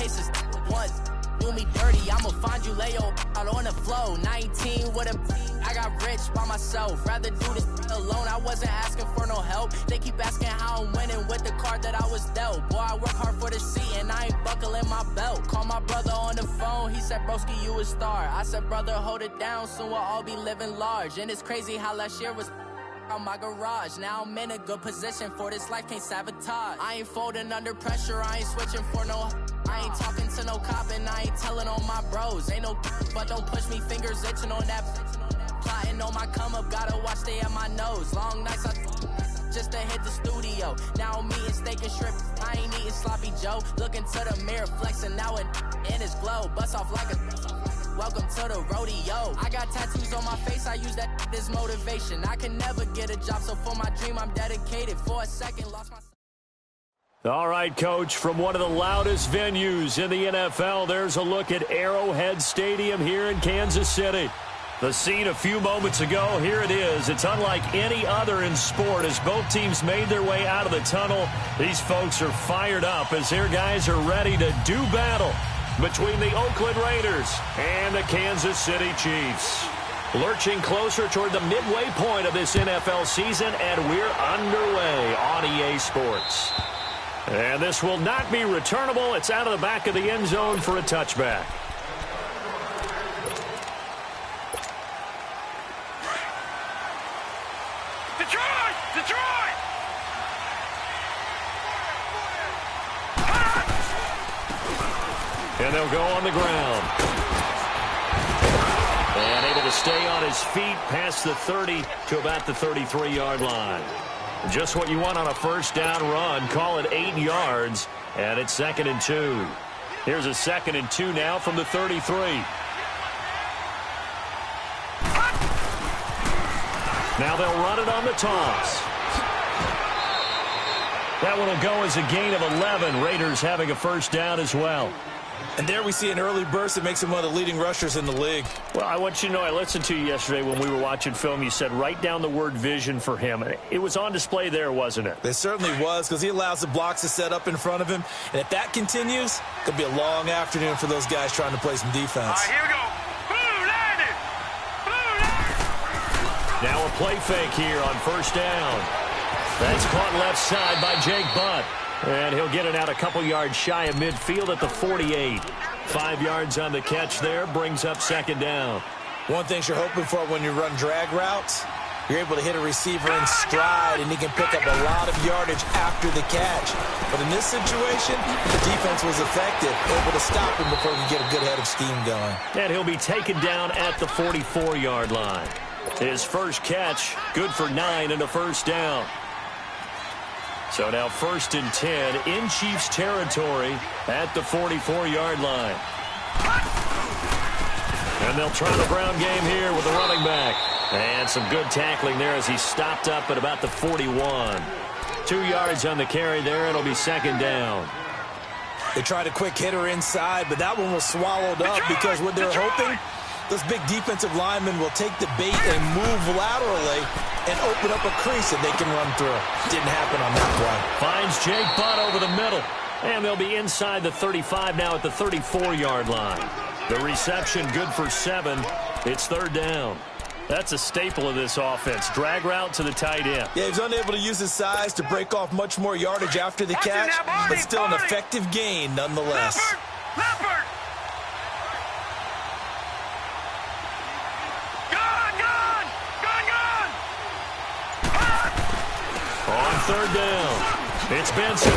cases once. Do me dirty, I'ma find you, lay your out on the floor. 19 with a I got rich by myself. Rather do this alone. I wasn't asking for no help. They keep asking how I'm winning with the card that I was dealt. Boy, I work hard for the seat and I ain't buckling my belt. Call my brother on the phone. He said, broski, you a star. I said, brother, hold it down. Soon we'll all be living large. And it's crazy how last year was on my garage. Now I'm in a good position for this life, can't sabotage. I ain't folding under pressure, I ain't switching for no. I ain't talking to no cop and I ain't telling on my bros. Ain't no but don't push me, fingers itching on that. Plotting on my come up, gotta watch stay at my nose. Long nights I just to hit the studio. Now I'm eating steak and shrimp, I ain't eating sloppy Joe. Looking to the mirror, flexing now it in his glow. Bust off like a welcome to the rodeo. I got tattoos on my face, I use that as motivation. I can never get a job, so for my dream I'm dedicated. For a second, lost my... All right, Coach, from one of the loudest venues in the NFL, there's a look at Arrowhead Stadium here in Kansas City. The scene a few moments ago, here it is. It's unlike any other in sport as both teams made their way out of the tunnel. These folks are fired up as their guys are ready to do battle between the Oakland Raiders and the Kansas City Chiefs. Lurching closer toward the midway point of this NFL season, and we're underway on EA Sports. And this will not be returnable. It's out of the back of the end zone for a touchback. Detroit! Detroit! And they'll go on the ground. And able to stay on his feet past the 30 to about the 33-yard line. Just what you want on a first down run. Call it 8 yards, and it's 2nd and 2. Here's a 2nd and 2 now from the 33. Now they'll run it on the toss. That one will go as a gain of 11. Raiders having a first down as well. And there we see an early burst that makes him one of the leading rushers in the league. Well, I want you to know, I listened to you yesterday when we were watching film. You said write down the word vision for him. It was on display there, wasn't it? It certainly was, because he allows the blocks to set up in front of him. And if that continues, it could be a long afternoon for those guys trying to play some defense. All right, here we go. Now a play fake here on first down. That's caught left side by Jake Butt. And he'll get it out a couple yards shy of midfield at the 48. 5 yards on the catch there, brings up 2nd down. One thing you're hoping for when you run drag routes, you're able to hit a receiver in stride, and he can pick up a lot of yardage after the catch. But in this situation, the defense was effective, able to stop him before he could get a good head of steam going. And he'll be taken down at the 44-yard line. His first catch, good for 9 and a first down. So now 1st and 10 in Chiefs territory at the 44-yard line. And they'll try the ground game here with the running back. And some good tackling there as he stopped up at about the 41. 2 yards on the carry there, and it'll be 2nd down. They tried a quick hitter inside, but that one was swallowed up because what they're hoping, those big defensive linemen will take the bait and move laterally and open up a crease that they can run through. Didn't happen on that play. Finds Jake Butt over the middle. And they'll be inside the 35 now at the 34-yard line. The reception good for 7. It's 3rd down. That's a staple of this offense. Drag route to the tight end. Yeah, he's unable to use his size to break off much more yardage after the catch, but still an effective gain nonetheless. Leopard! On 3rd down, it's Benson.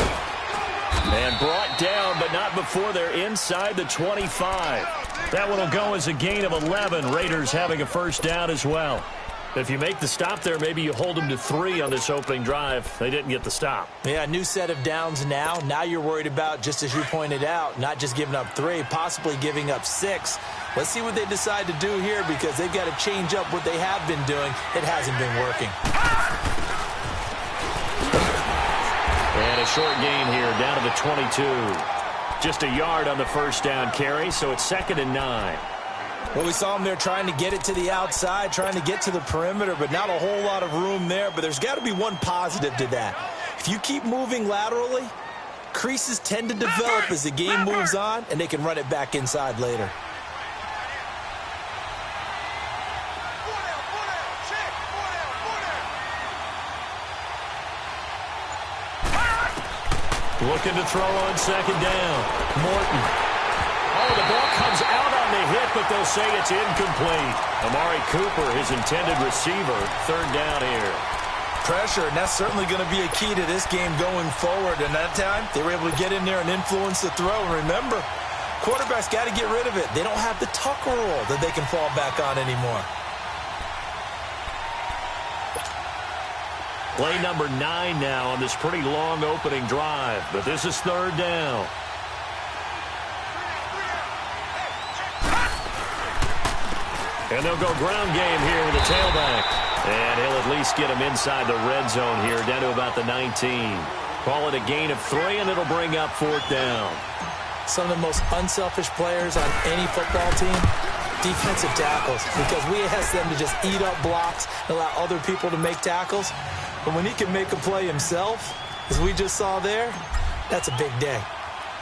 And brought down, but not before they're inside the 25. That one will go as a gain of 11. Raiders having a first down as well. If you make the stop there, maybe you hold them to 3 on this opening drive. They didn't get the stop. Yeah, new set of downs now. Now you're worried about, just as you pointed out, not just giving up 3, possibly giving up 6. Let's see what they decide to do here, because they've got to change up what they have been doing. It hasn't been working. And a short gain here down to the 22. Just a yard on the first down carry, so it's 2nd and 9. Well, we saw him there trying to get it to the outside, trying to get to the perimeter, but not a whole lot of room there. But there's got to be one positive to that. If you keep moving laterally, creases tend to develop as the game moves on, and they can run it back inside later. Looking to throw on second down. Morton. Oh, the ball comes out on the hit, but they'll say it's incomplete. Amari Cooper, his intended receiver, third down here. Pressure, and that's certainly going to be a key to this game going forward. And that time, they were able to get in there and influence the throw. And remember, quarterbacks got to get rid of it. They don't have the Tucker rule that they can fall back on anymore. Play number 9 now on this pretty long opening drive, but this is third down. And they'll go ground game here with the tailback. And he'll at least get him inside the red zone here, down to about the 19. Call it a gain of 3, and it'll bring up fourth down. Some of the most unselfish players on any football team, defensive tackles, because we ask them to just eat up blocks and allow other people to make tackles. But when he can make a play himself, as we just saw there, that's a big day.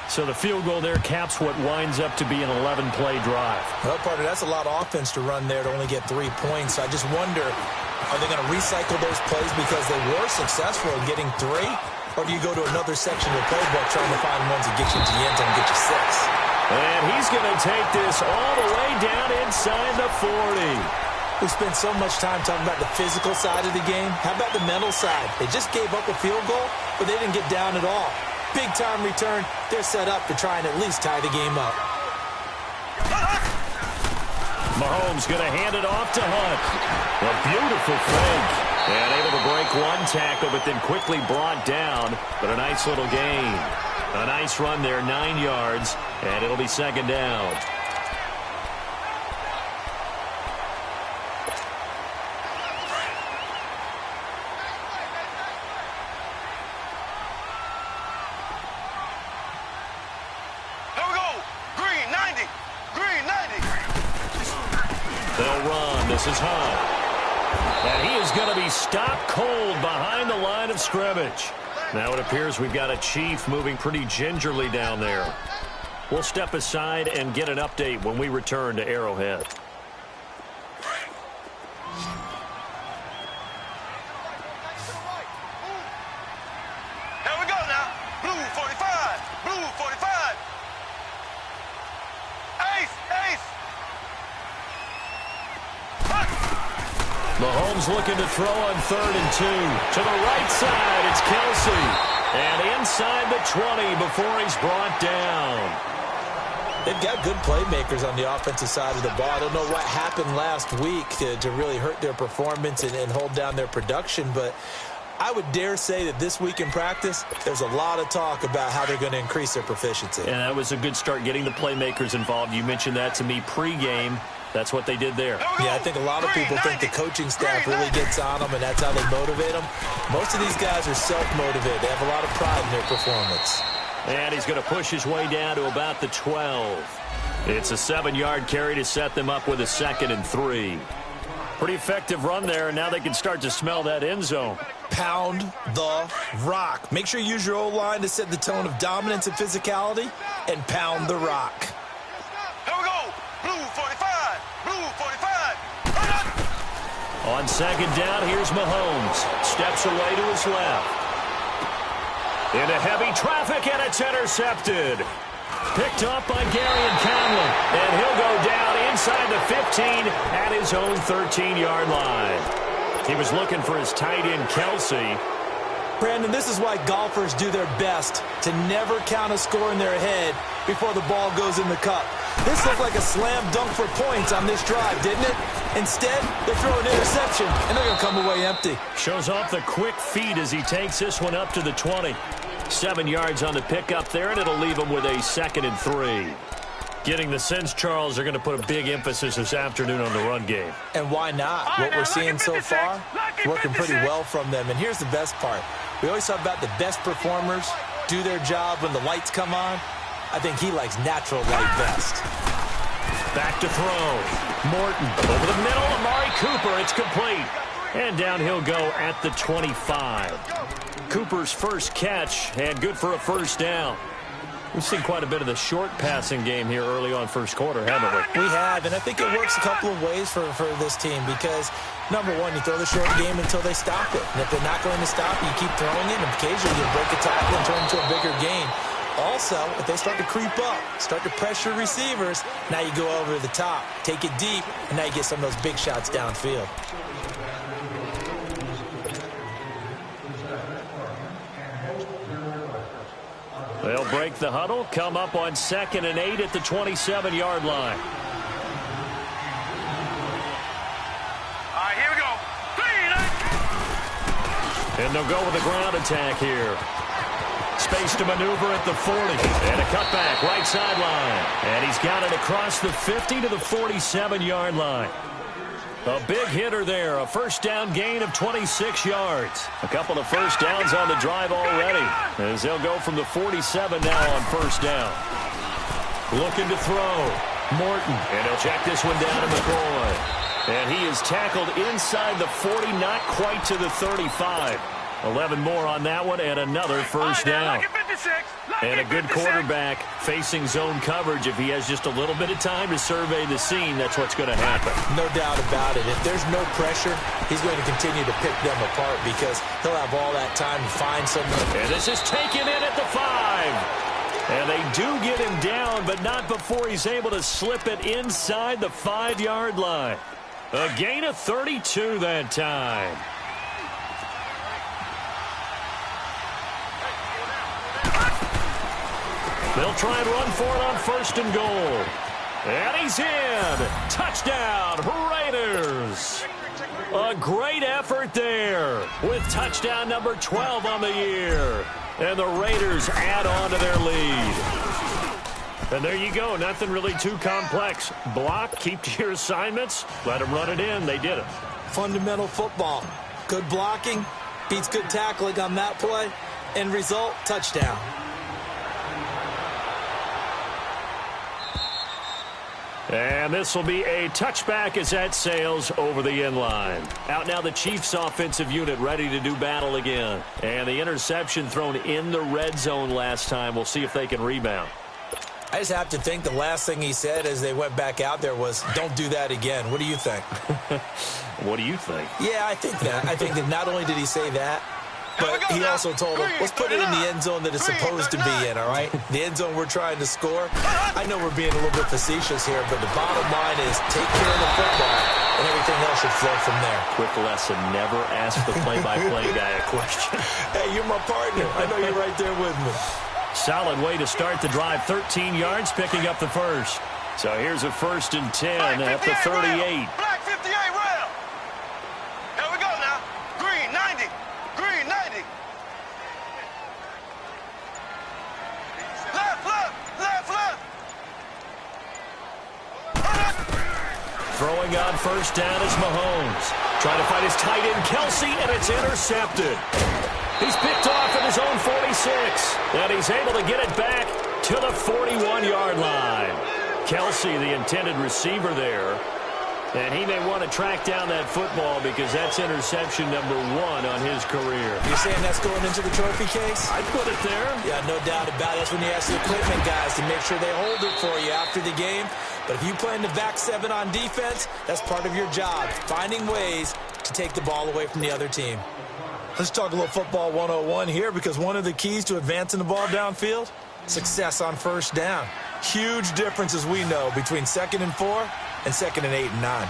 So the field goal there caps what winds up to be an 11-play drive. Well, partner, that's a lot of offense to run there to only get 3 points. So I just wonder, are they going to recycle those plays because they were successful in getting 3? Or do you go to another section of the playbook trying to find ones that get you to the end zone and get you 6? And he's going to take this all the way down inside the 40. We spent so much time talking about the physical side of the game. How about the mental side? They just gave up a field goal, but they didn't get down at all. Big-time return. They're set up to try and at least tie the game up. Mahomes going to hand it off to Hunt. A beautiful fake. And able to break one tackle, but then quickly brought down. But a nice little gain. A nice run there, 9 yards, and it'll be second down. They'll run. This is Hunt. And he is going to be stopped cold behind the line of scrimmage. Now it appears we've got a Chief moving pretty gingerly down there. We'll step aside and get an update when we return to Arrowhead. Here we go now. Blue 45. Blue 45. Ace. Ace. Mahomes looking to throw on 3rd and 2. To the right side, it's Kelsey. And inside the 20 before he's brought down. They've got good playmakers on the offensive side of the ball. I don't know what happened last week to really hurt their performance and hold down their production, but I would dare say that this week in practice, there's a lot of talk about how they're going to increase their proficiency. And that was a good start, getting the playmakers involved. You mentioned that to me pregame. That's what they did there. Yeah, I think a lot of people think the coaching staff really gets on them, and that's how they motivate them. Most of these guys are self-motivated. They have a lot of pride in their performance. And he's going to push his way down to about the 12. It's a 7-yard carry to set them up with a 2nd and 3. Pretty effective run there, and now they can start to smell that end zone. Pound the rock. Make sure you use your O-line to set the tone of dominance and physicality, and pound the rock. Here we go. Blue 45. Blue 45. On second down, here's Mahomes. Steps away to his left. Into heavy traffic, and it's intercepted. Picked up by Gary and Conley. And he'll go down inside the 15 at his own 13-yard line. He was looking for his tight end, Kelsey. Brandon, this is why golfers do their best to never count a score in their head before the ball goes in the cup. This looked like a slam dunk for points on this drive, didn't it? Instead, they throw an interception, and they're going to come away empty. Shows off the quick feet as he takes this one up to the 20. 7 yards on the pickup there, and it'll leave him with a 2nd and 3. Getting the sense, Charles, they're going to put a big emphasis this afternoon on the run game. And why not? What we're seeing so far, working pretty well from them. And here's the best part. We always talk about the best performers do their job when the lights come on. I think he likes natural light best. Back to throw. Morton over the middle. Amari Cooper. It's complete. And down he'll go at the 25. Cooper's first catch, and good for a first down. We've seen quite a bit of the short passing game here early on first quarter, haven't we? We have, and I think it works a couple of ways for this team because, number one, you throw the short game until they stop it. And if they're not going to stop it, you keep throwing it, and occasionally you break a tackle and turn into a bigger gain. Also, if they start to creep up, start to pressure receivers, now you go over the top, take it deep, and now you get some of those big shots downfield. They'll break the huddle, come up on 2nd and 8 at the 27-yard line. All right, here we go. And they'll go with a ground attack here. Space to maneuver at the 40. And a cutback, right sideline. And he's got it across the 50 to the 47-yard line. A big hitter there, a first down gain of 26 yards. A couple of first downs on the drive already, as they'll go from the 47 now on first down. Looking to throw. Morton, and he'll check this one down to McCoy. And he is tackled inside the 40, not quite to the 35. 11 more on that one, and another first down. And a good quarterback facing zone coverage. If he has just a little bit of time to survey the scene, that's what's going to happen. No doubt about it. If there's no pressure, he's going to continue to pick them apart because he'll have all that time to find someone. And this is taken in at the 5. And they do get him down, but not before he's able to slip it inside the 5-yard line. A gain of 32 that time. They'll try and run for it on 1st and goal. And he's in. Touchdown, Raiders. A great effort there with touchdown number 12 on the year. And the Raiders add on to their lead. And there you go. Nothing really too complex. Block, keep to your assignments, let them run it in. They did it. Fundamental football. Good blocking, beats good tackling on that play. End result, touchdown. And this will be a touchback as that sails over the end line. Out now the Chiefs offensive unit ready to do battle again. And the interception thrown in the red zone last time. We'll see if they can rebound. I just have to think the last thing he said as they went back out there was, don't do that again. What do you think? What do you think? Yeah, I think that. I think that not only did he say that, but he also told him, let's put it in the end zone that it's supposed to be in, all right? The end zone we're trying to score. I know we're being a little bit facetious here, but the bottom line is take care of the football, and everything else should flow from there. Quick lesson, never ask the play-by-play guy a question. Hey, you're my partner. I know you're right there with me. Solid way to start the drive. 13 yards, picking up the first. So here's a 1st and 10 at the 38. Black 58 round. Here we go now. Green 90. Green 90. Left, left, left, left. Throwing on first down is Mahomes. Trying to find his tight end, Kelsey, and it's intercepted. He's picked off at his own 46, and he's able to get it back to the 41-yard line. Kelsey, the intended receiver there, and he may want to track down that football because that's interception number 1 on his career. You're saying that's going into the trophy case? I'd put it there. Yeah, no doubt about it. That's when you ask the equipment guys to make sure they hold it for you after the game. But if you play in the back 7 on defense, that's part of your job, finding ways to take the ball away from the other team. Let's talk a little football 101 here because one of the keys to advancing the ball downfield, success on first down. Huge difference, as we know, between 2nd and 4 and 2nd and 8 and 9.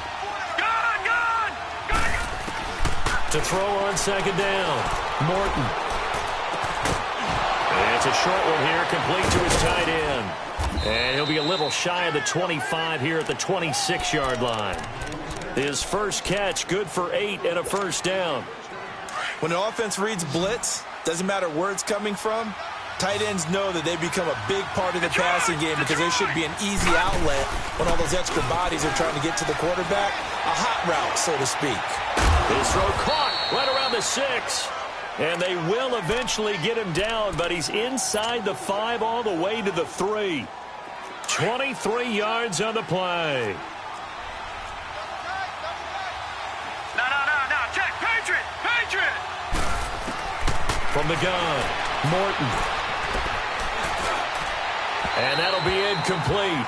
To throw on 2nd down, Morton. And it's a short one here, complete to his tight end. And he'll be a little shy of the 25 here at the 26-yard line. His first catch, good for 8 and a first down. When an offense reads blitz, doesn't matter where it's coming from, tight ends know that they become a big part of the passing game because they should be an easy outlet when all those extra bodies are trying to get to the quarterback. A hot route, so to speak. His throw caught right around the 6. And they will eventually get him down, but he's inside the 5 all the way to the 3. 23 yards on the play. No. Check. Patriot. from the gun. Morton. And that'll be incomplete.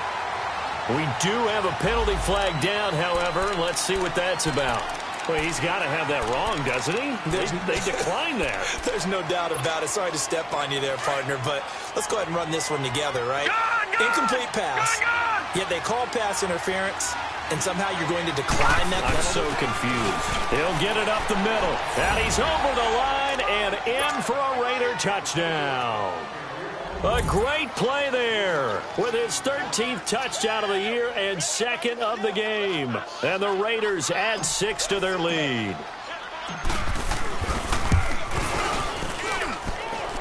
We do have a penalty flag down, however. Let's see what that's about. Well, he's got to have that wrong, doesn't he? They declined that. There's no doubt about it. Sorry to step on you there, partner, but let's go ahead and run this one together, right? Incomplete pass. Yet they call pass interference, and somehow you're going to decline that penalty? I'm so confused. He'll get it up the middle. And he's over the line and in for a Raider touchdown. A great play there with his 13th touchdown of the year and second of the game. And the Raiders add 6 to their lead.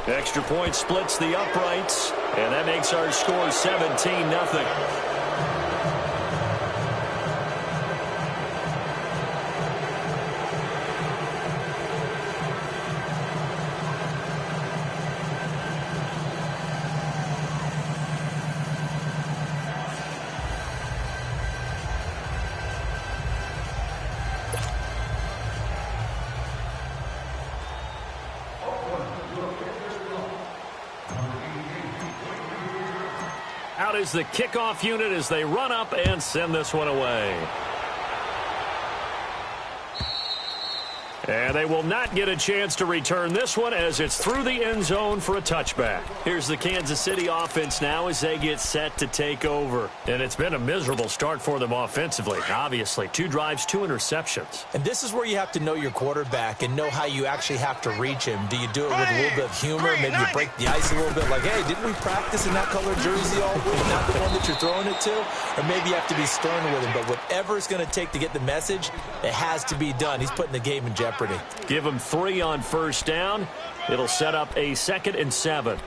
Extra point splits the uprights, and that makes our score 17-0. Out is the kickoff unit as they run up and send this one away. And they will not get a chance to return this one as it's through the end zone for a touchback. Here's the Kansas City offense now as they get set to take over. And it's been a miserable start for them offensively, obviously. 2 drives, 2 interceptions. And this is where you have to know your quarterback and know how you actually have to reach him. Do you do it with a little bit of humor? Maybe you break the ice a little bit like, hey, didn't we practice in that color jersey all week, not the one that you're throwing it to? Or maybe you have to be stern with him. But whatever it's going to take to get the message, it has to be done. He's putting the game in jeopardy. Give him 3 on first down. It'll set up a 2nd and 7.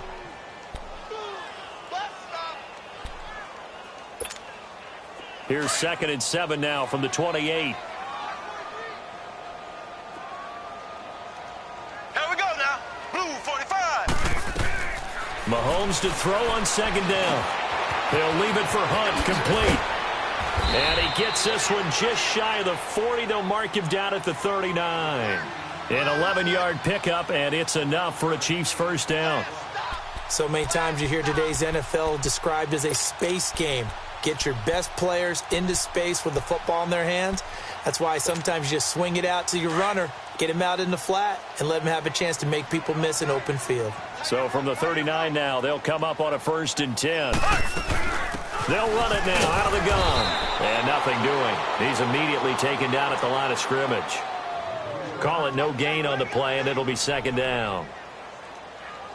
Here's 2nd and 7 now from the 28. Here we go now. Blue 45. Mahomes to throw on 2nd down. They'll leave it for Hunt, complete. And he gets this one just shy of the 40. They'll mark him down at the 39. An 11-yard pickup, and it's enough for a Chiefs first down. So many times you hear today's NFL described as a space game. Get your best players into space with the football in their hands. That's why sometimes you just swing it out to your runner, get him out in the flat, and let him have a chance to make people miss an open field. So from the 39 now, they'll come up on a 1st and 10. They'll run it now out of the gun. And nothing doing. He's immediately taken down at the line of scrimmage. Call it no gain on the play, and it'll be 2nd down.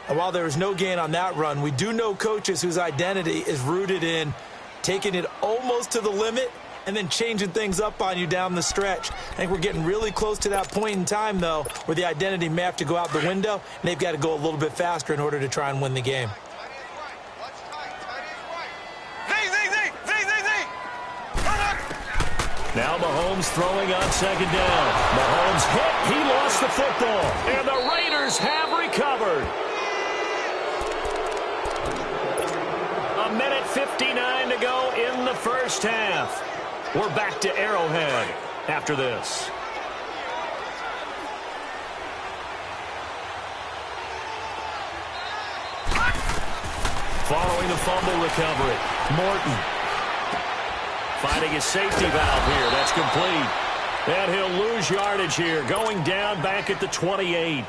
And while there was no gain on that run, we do know coaches whose identity is rooted in taking it almost to the limit and then changing things up on you down the stretch. I think we're getting really close to that point in time, though, where the identity may have to go out the window, and they've got to go a little bit faster in order to try and win the game. Now Mahomes throwing on 2nd down. Mahomes hit. He lost the football. And the Raiders have recovered. 1:59 to go in the first half. We're back to Arrowhead after this. Following the fumble recovery, Morton finding his safety valve here. That's complete. And he'll lose yardage here, going down back at the 28.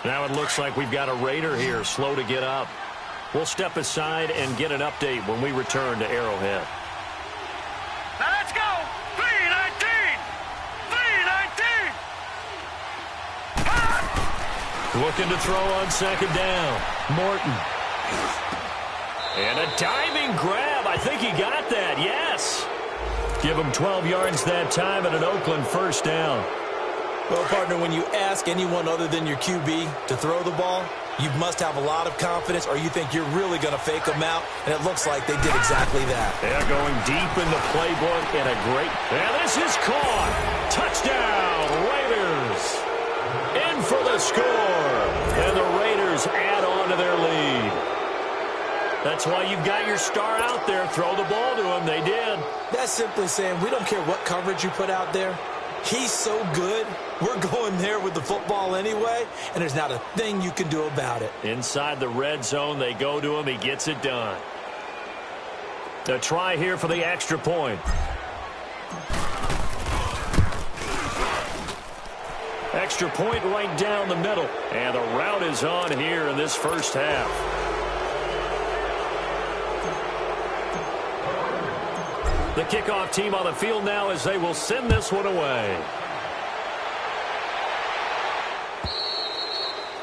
Now it looks like we've got a Raider here, slow to get up. We'll step aside and get an update when we return to Arrowhead. Now let's go. 319. 319. Looking to throw on 2nd down. Morton. And a diving grab. I think he got that. Yes. Give him 12 yards that time and an Oakland first down. Well, partner, when you ask anyone other than your QB to throw the ball, you must have a lot of confidence or you think you're really going to fake them out, and it looks like they did exactly that. They're going deep in the playbook and a great... And this is caught. Touchdown, Raiders. In for the score. And the Raiders add on to their lead. That's why you've got your star out there. Throw the ball to him. They did. That's simply saying we don't care what coverage you put out there. He's so good. We're going there with the football anyway, and there's not a thing you can do about it. Inside the red zone, they go to him. He gets it done. The try here for the extra point. Extra point right down the middle. And the route is on here in this first half. The kickoff team on the field now as they will send this one away.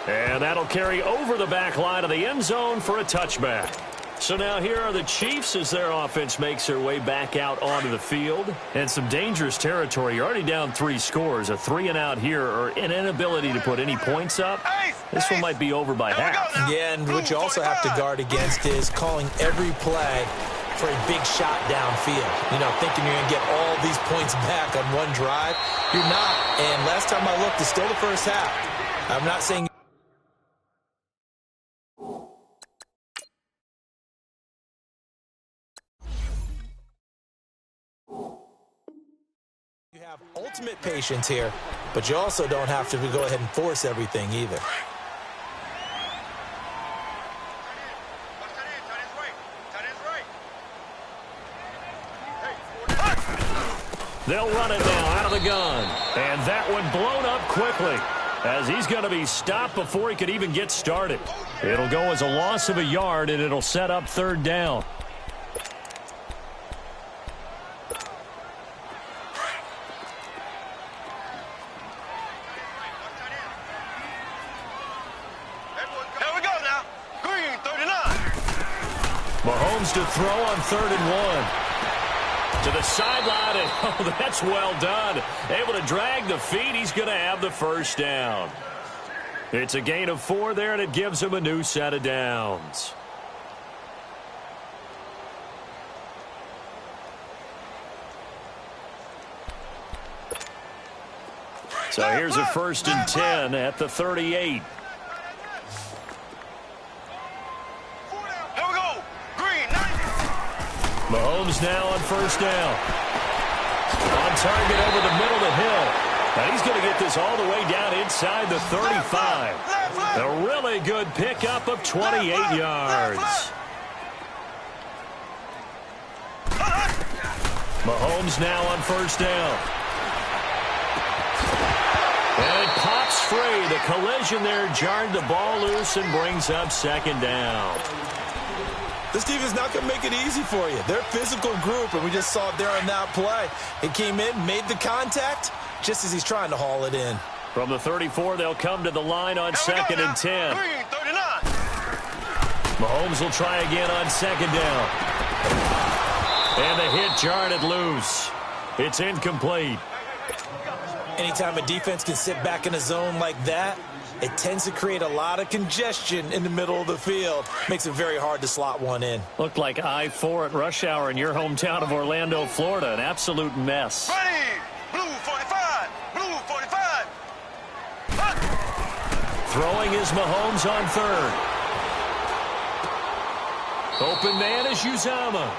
And that'll carry over the back line of the end zone for a touchback. So now here are the Chiefs as their offense makes their way back out onto the field. And some dangerous territory. You're already down 3 scores. A 3-and-out here or an inability to put any points up. This one might be over by half. Yeah, and what you also have to guard against is calling every play for a big shot downfield. You know, thinking you're going to get all these points back on one drive. You're not. And last time I looked, it's still the first half. I'm not saying... You have ultimate patience here, but you also don't have to go ahead and force everything either. They'll run it now out of the gun. And that one blown up quickly as he's going to be stopped before he could even get started. It'll go as a loss of a yard, and it'll set up 3rd down. Mahomes to throw on 3rd and 1. To the sideline, and oh, that's well done. Able to drag the feet. He's going to have the first down. It's a gain of 4 there, and it gives him a new set of downs. So here's a 1st and 10 at the 38. Mahomes now on 1st down. On target over the middle to Hill. And he's going to get this all the way down inside the 35. A really good pickup of 28 yards. Mahomes now on 1st down. And it pops free. The collision there jarred the ball loose and brings up 2nd down. This team is not going to make it easy for you. They're a physical group, and we just saw it there on that play. It came in, made the contact, just as he's trying to haul it in. From the 34, they'll come to the line on 2nd and 10. Mahomes will try again on 2nd down. And the hit jarred it loose. It's incomplete. Anytime a defense can sit back in a zone like that, it tends to create a lot of congestion in the middle of the field. Makes it very hard to slot one in. Looked like I-4 at rush hour in your hometown of Orlando, Florida. An absolute mess. Ready! Blue 45! Blue 45! Throwing is Mahomes on 3rd. Open man is Uzomah.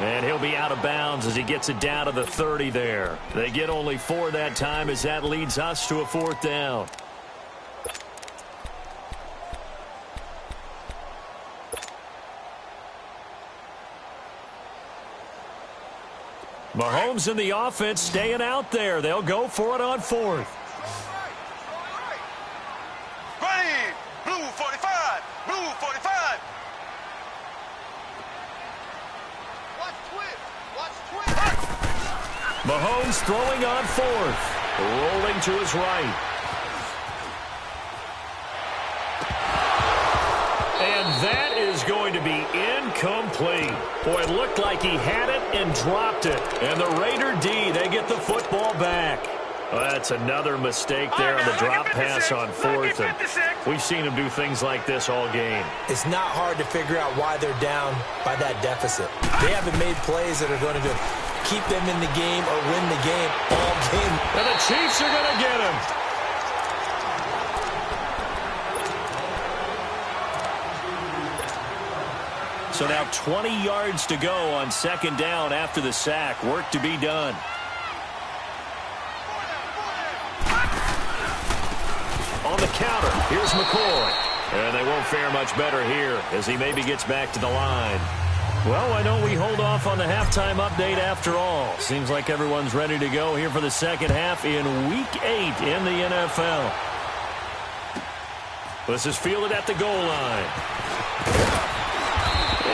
And he'll be out of bounds as he gets it down to the 30 there. They get only 4 that time as that leads us to a 4th down. Mahomes and the offense staying out there. They'll go for it on 4th. Ready! Blue 45! Blue 45! Watch twist! Watch twist! Mahomes throwing on 4th. Rolling to his right. And that is going to be incomplete. Boy, it looked like he had it and dropped it. And the Raider D, they get the football back. Well, that's another mistake there on the drop pass on 4th. And we've seen him do things like this all game. It's not hard to figure out why they're down by that deficit. They haven't made plays that are going to keep them in the game or win the game all game. And the Chiefs are going to get him. So now 20 yards to go on 2nd down after the sack. Work to be done. the counter. Here's McCoy. And they won't fare much better here as he maybe gets back to the line. Well, why don't we hold off on the halftime update after all? Seems like everyone's ready to go here for the second half in Week 8 in the NFL. This is fielded at the goal line.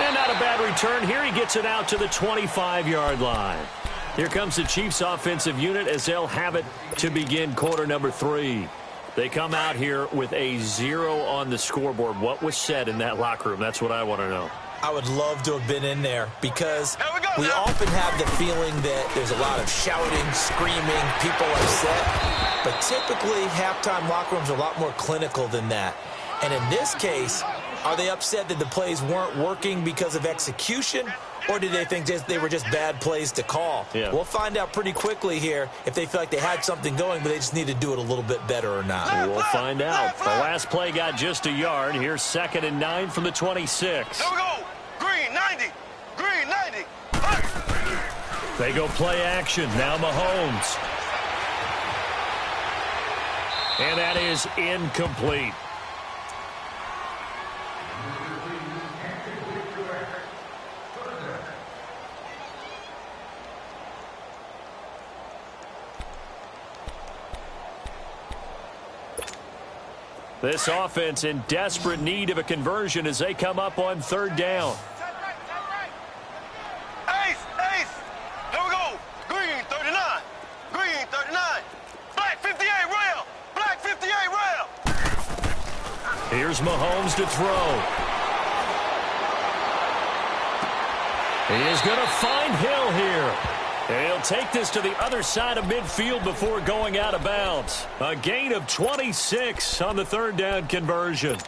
And not a bad return here. He gets it out to the 25-yard line. Here comes the Chiefs offensive unit as they'll have it to begin quarter number 3. They come out here with a 0 on the scoreboard. What was said in that locker room? That's what I want to know. I would love to have been in there because we often have the feeling that there's a lot of shouting, screaming, people upset. But typically, halftime locker rooms are a lot more clinical than that. And in this case, are they upset that the plays weren't working because of execution? Or did they think they were just bad plays to call? Yeah. We'll find out pretty quickly here if they feel like they had something going, but they just need to do it a little bit better or not. We'll find out. The last play got just a yard. Here's 2nd and 9 from the 26. Here we go. Green 90. Green 90. They go play action. Now Mahomes. And that is incomplete. This offense in desperate need of a conversion as they come up on 3rd down. Ace, ace. Here we go. Green 39. Green 39. Black 58 rail. Black 58 rail. Here's Mahomes to throw. He is going to find Hill here. And he'll take this to the other side of midfield before going out of bounds. A gain of 26 on the 3rd down conversion.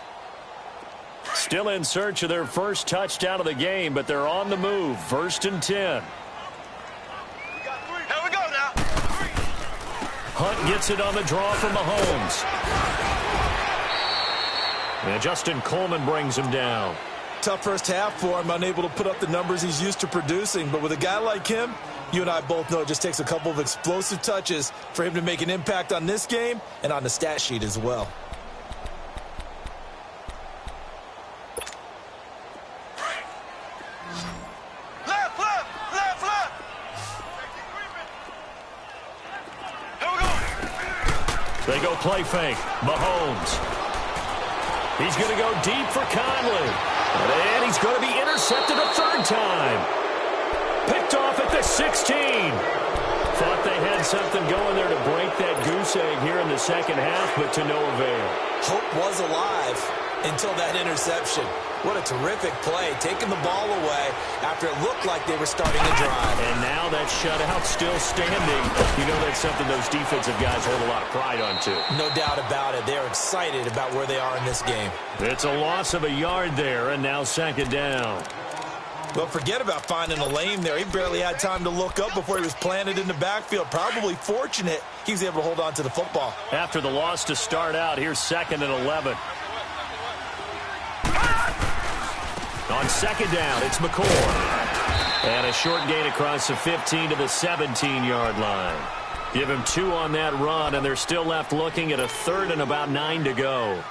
Still in search of their first touchdown of the game, but they're on the move. 1st and 10. Here we go now. Hunt gets it on the draw from Mahomes. And Justin Coleman brings him down. Tough first half for him, unable to put up the numbers he's used to producing. But with a guy like him, you and I both know it just takes a couple of explosive touches for him to make an impact on this game and on the stat sheet as well. Left, left, left, left. Here we go. They go play fake. Mahomes. He's going to go deep for Conley. And he's going to be intercepted a 3rd time. Picked off at the 16. Thought they had something going there to break that goose egg here in the second half, but to no avail. Hope was alive until that interception. What a terrific play, taking the ball away after it looked like they were starting to drive. And now that shutout still standing. You know that's something those defensive guys hold a lot of pride on, too. No doubt about it. They're excited about where they are in this game. It's a loss of a yard there, and now 2nd down. Well, forget about finding a lane there. He barely had time to look up before he was planted in the backfield. Probably fortunate he was able to hold on to the football. After the loss to start out, here's 2nd and 11. On 2nd down, it's McCoy. And a short gain across the 15 to the 17-yard line. Give him 2 on that run, and they're still left looking at a 3rd and about 9 to go.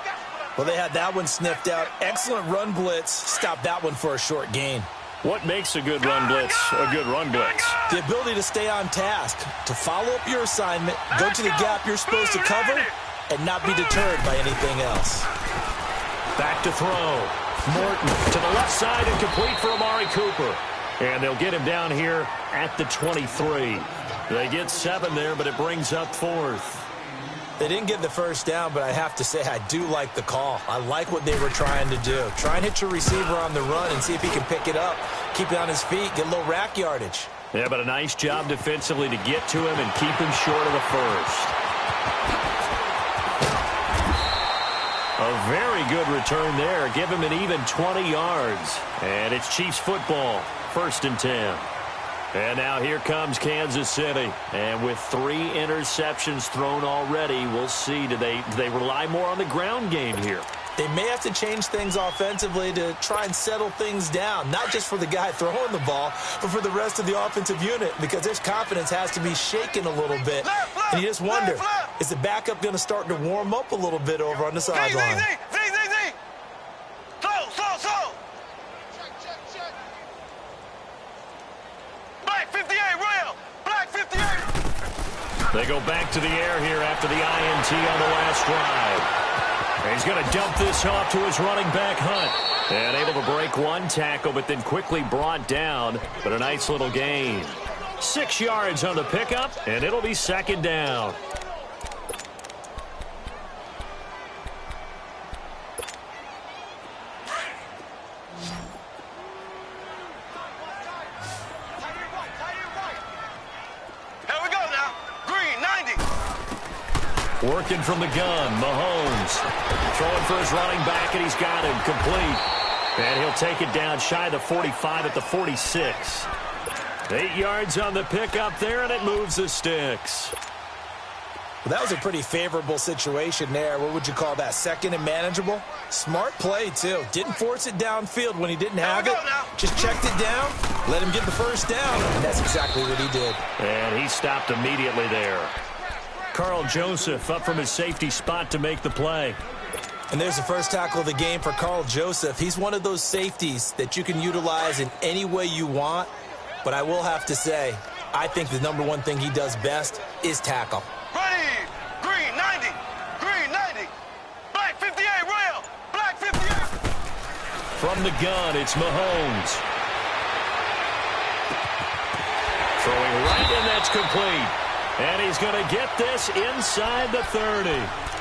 Well, they had that one sniffed out. Excellent run blitz. Stopped that one for a short gain. What makes a good run blitz a good run blitz? The ability to stay on task, to follow up your assignment, go to the gap you're supposed to cover, and not be deterred by anything else. Back to throw. Morton to the left side and complete for Amari Cooper. And they'll get him down here at the 23. They get 7 there, but it brings up 4th. They didn't get the first down, but I have to say I do like the call. I like what they were trying to do. Try and hit your receiver on the run and see if he can pick it up, keep it on his feet, get a little rack yardage. Yeah, but a nice job defensively to get to him and keep him short of the first. A very good return there. Give him an even 20 yards. And it's Chiefs football, 1st and 10. And now here comes Kansas City. And with 3 interceptions thrown already, we'll see. Do they rely more on the ground game here? They may have to change things offensively to try and settle things down, not just for the guy throwing the ball, but for the rest of the offensive unit, because his confidence has to be shaken a little bit. And you just wonder, is the backup going to start to warm up a little bit over on the sideline? Slow. Black 58, rail. Black 58. They go back to the air here after the INT on the last drive. He's going to dump this off to his running back, Hunt. And able to break one tackle, but then quickly brought down. But a nice little gain. 6 yards on the pickup, and it'll be second down. Here we go now. Green, 90. Working from the gun, Mahomes. Throwing for his running back, and he's got him complete. And he'll take it down shy of the 45 at the 46. 8 yards on the pickup there, and it moves the sticks. Well, that was a pretty favorable situation there. What would you call that? Second and manageable? Smart play, too. Didn't force it downfield when he didn't have it. Just checked it down, let him get the first down, and that's exactly what he did. And he stopped immediately there. Carl Joseph up from his safety spot to make the play. And there's the first tackle of the game for Carl Joseph. He's one of those safeties that you can utilize in any way you want. But I will have to say, I think the number one thing he does best is tackle. Ready. Green, 90. Green, 90. Black 58, rail. Black 58. From the gun, it's Mahomes. Throwing right, and that's complete. And he's going to get this inside the 30.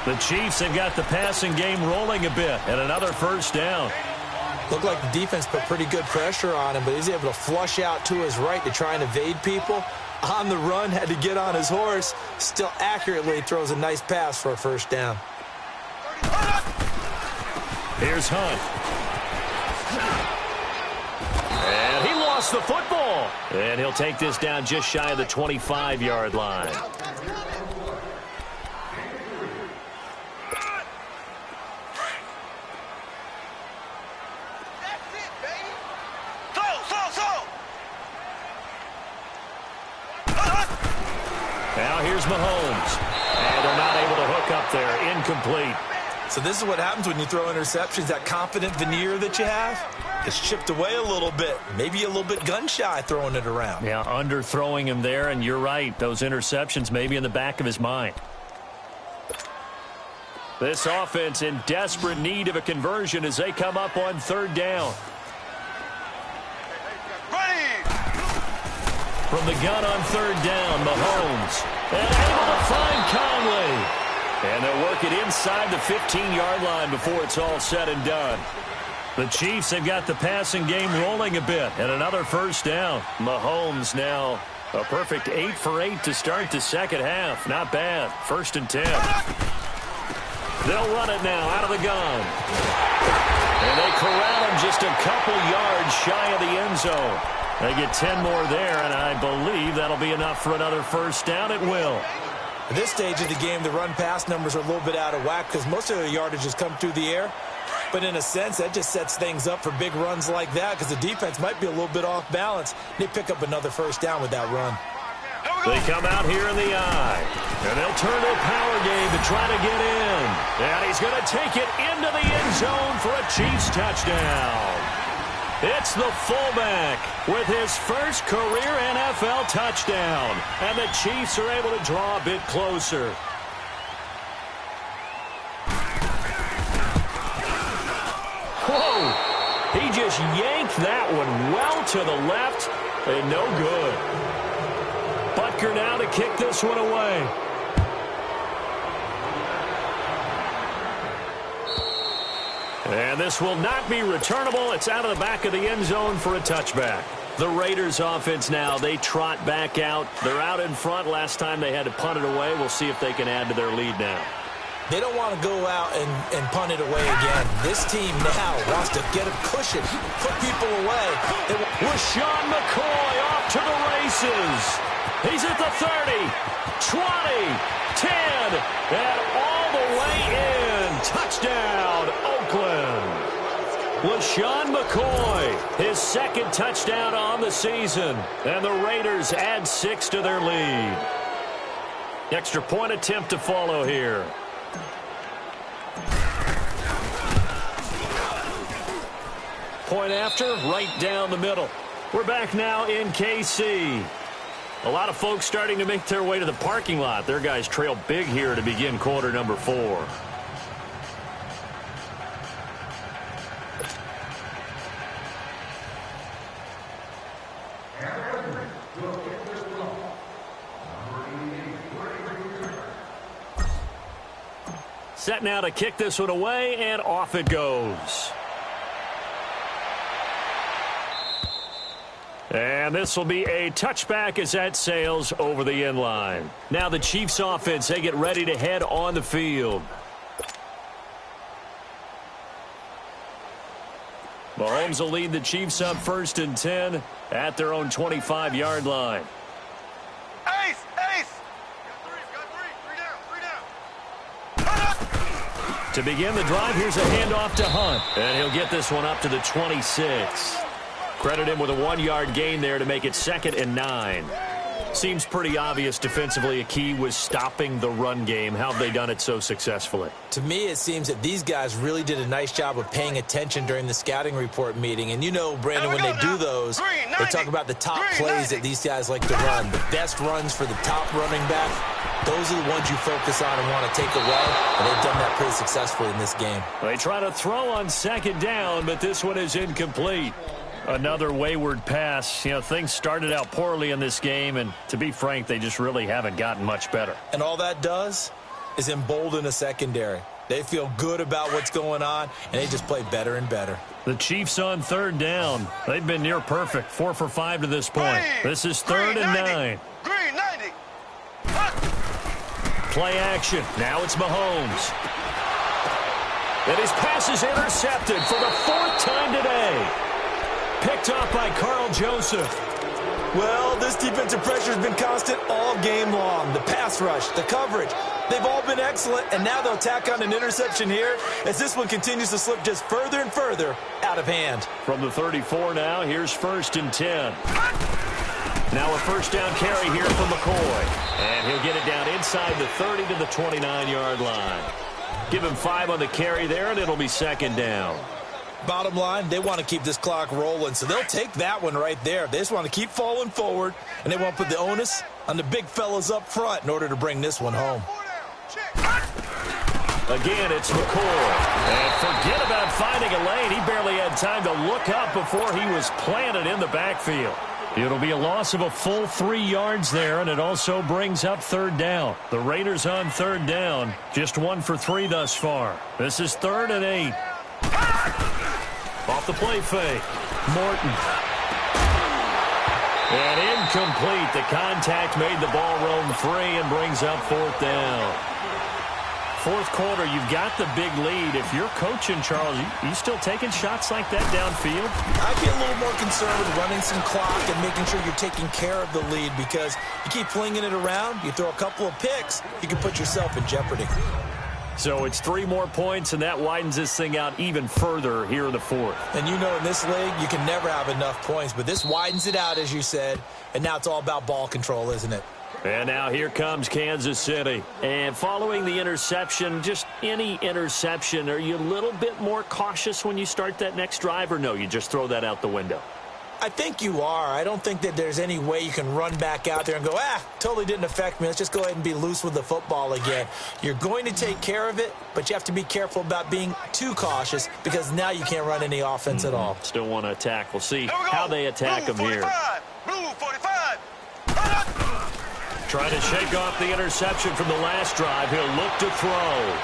The Chiefs have got the passing game rolling a bit, and another first down. Looked like the defense put pretty good pressure on him, but he's able to flush out to his right to try and evade people. On the run, had to get on his horse. Still accurately throws a nice pass for a first down. Here's Hunt. And he lost the football. And he'll take this down just shy of the 25-yard line. Now here's Mahomes. And they're not able to hook up there. Incomplete. So this is what happens when you throw interceptions. That confident veneer that you have, it's chipped away a little bit. Maybe a little bit gun-shy throwing it around. Yeah, underthrowing him there, and you're right. Those interceptions may be in the back of his mind. This offense in desperate need of a conversion as they come up on third down. From the gun on third down, Mahomes. And able to find Conley. And they'll work it inside the 15-yard line before it's all said and done. The Chiefs have got the passing game rolling a bit. And another first down. Mahomes now a perfect 8 for 8 to start the second half. Not bad. 1st and 10. They'll run it now out of the gun. And they corral him just a couple yards shy of the end zone. They get 10 more there, and I believe that'll be enough for another first down. It will. At this stage of the game, the run-pass numbers are a little bit out of whack because most of the yardage has come through the air. But in a sense, that just sets things up for big runs like that because the defense might be a little bit off balance. They pick up another first down with that run. They come out here in the eye, and they'll turn to a power game to try to get in. And he's going to take it into the end zone for a Chiefs touchdown. It's the fullback with his first career NFL touchdown. And the Chiefs are able to draw a bit closer. Whoa! He just yanked that one well to the left and no good. Butker now to kick this one away. And this will not be returnable. It's out of the back of the end zone for a touchback. The Raiders offense now, they trot back out. They're out in front. Last time they had to punt it away. We'll see if they can add to their lead now. They don't want to go out and punt it away again. This team now wants to get a cushion, put people away. LaShawn McCoy off to the races. He's at the 30, 20, 10, and all the way in. Touchdown, Oakland. LaShawn McCoy, his second touchdown on the season. And the Raiders add 6 to their lead. Extra point attempt to follow here. Point after, right down the middle. We're back now in KC. A lot of folks starting to make their way to the parking lot. Their guys trail big here to begin quarter number 4. Set now to kick this one away, and off it goes. And this will be a touchback as that sails over the end line. Now the Chiefs offense, they get ready to head on the field. Mahomes will lead the Chiefs up 1st and 10 at their own 25-yard line. Ace! Got three down. To begin the drive, here's a handoff to Hunt. And he'll get this one up to the 26. Credit him with a 1-yard gain there to make it 2nd and 9. Seems pretty obvious defensively a key was stopping the run game. How have they done it so successfully? To me, it seems that these guys really did a nice job of paying attention during the scouting report meeting. And you know, Brandon, when they do those, they talk about the top plays that these guys like to run. The best runs for the top running back, those are the ones you focus on and want to take away. And they've done that pretty successfully in this game. They try to throw on 2nd down, but this one is incomplete. Another wayward pass. You know, things started out poorly in this game, and to be frank, they just really haven't gotten much better. And all that does is embolden a secondary. They feel good about what's going on, and they just play better and better. The Chiefs on 3rd down. They've been near perfect, 4 for 5 to this point. This is 3rd and 9. Green 90. Play action. Now it's Mahomes. And his pass is intercepted for the 4th time today. Picked off by Carl Joseph. Well, this defensive pressure has been constant all game long. The pass rush, the coverage, they've all been excellent, and now they'll tack on an interception here as this one continues to slip just further and further out of hand. From the 34 now, here's 1st and 10. Now a 1st down carry here from McCoy. And he'll get it down inside the 30 to the 29-yard line. Give him 5 on the carry there, and it'll be 2nd down. Bottom line, they want to keep this clock rolling, so they'll take that one right there. They just want to keep falling forward, and they won't put the onus on the big fellas up front in order to bring this one home. Again, it's McCoy. And forget about finding a lane. He barely had time to look up before he was planted in the backfield. It'll be a loss of a full 3 yards there, and it also brings up 3rd down. The Raiders on 3rd down, just 1 for 3 thus far. This is 3rd and 8. Off the play fake. Morton. And incomplete. The contact made the ball roam free and brings up 4th down. 4th quarter, you've got the big lead. If you're coaching, Charles, you still taking shots like that downfield? I'd be a little more concerned with running some clock and making sure you're taking care of the lead, because you keep flinging it around, you throw a couple of picks, you can put yourself in jeopardy. So it's 3 more points, and that widens this thing out even further here in the 4th. And you know in this league, you can never have enough points, but this widens it out, as you said, and now it's all about ball control, isn't it? And now here comes Kansas City. And following the interception, just any interception, are you a little bit more cautious when you start that next drive, or no, you just throw that out the window? I think you are. I don't think that there's any way you can run back out there and go, totally didn't affect me. Let's just go ahead and be loose with the football again. You're going to take care of it, but you have to be careful about being too cautious, because now you can't run any offense at all. Still want to attack. We'll see how they attack them here. Blue 45. Trying to shake off the interception from the last drive. He'll look to throw.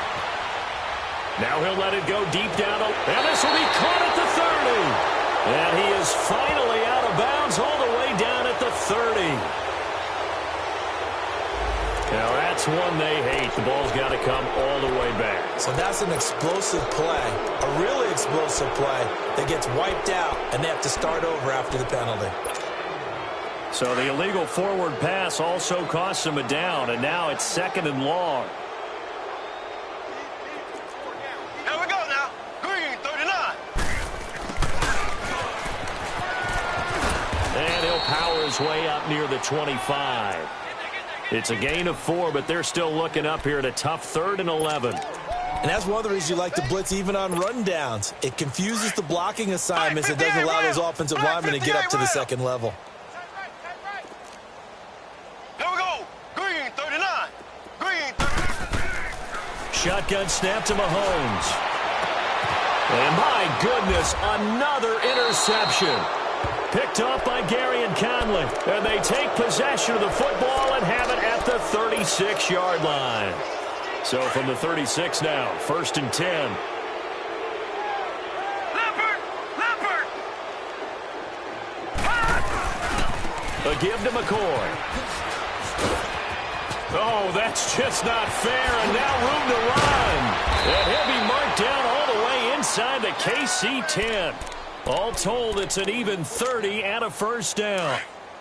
Now he'll let it go deep down. And this will be caught at the 30. And he is finally out of bounds all the way down at the 30. Now that's one they hate. The ball's got to come all the way back. So that's an explosive play, a really explosive play that gets wiped out, and they have to start over after the penalty. So the illegal forward pass also costs him a down, and now it's 2nd and long. Here we go now. Green 39. his way up near the 25. It's a gain of 4, but they're still looking up here at a tough 3rd and 11. And that's one of the reasons you like to blitz even on rundowns. It confuses the blocking assignments and doesn't allow those offensive linemen to get up to the second level. Here we go. Green 39. Green 39. Shotgun snap to Mahomes. And my goodness, another interception. Picked off by Gary and Conley. And they take possession of the football and have it at the 36-yard line. So from the 36 now, 1st and 10. Leopard! A give to McCoy. Oh, that's just not fair, and now room to run. And he'll be marked down all the way inside the KC 10. All told, it's an even 30 and a first down.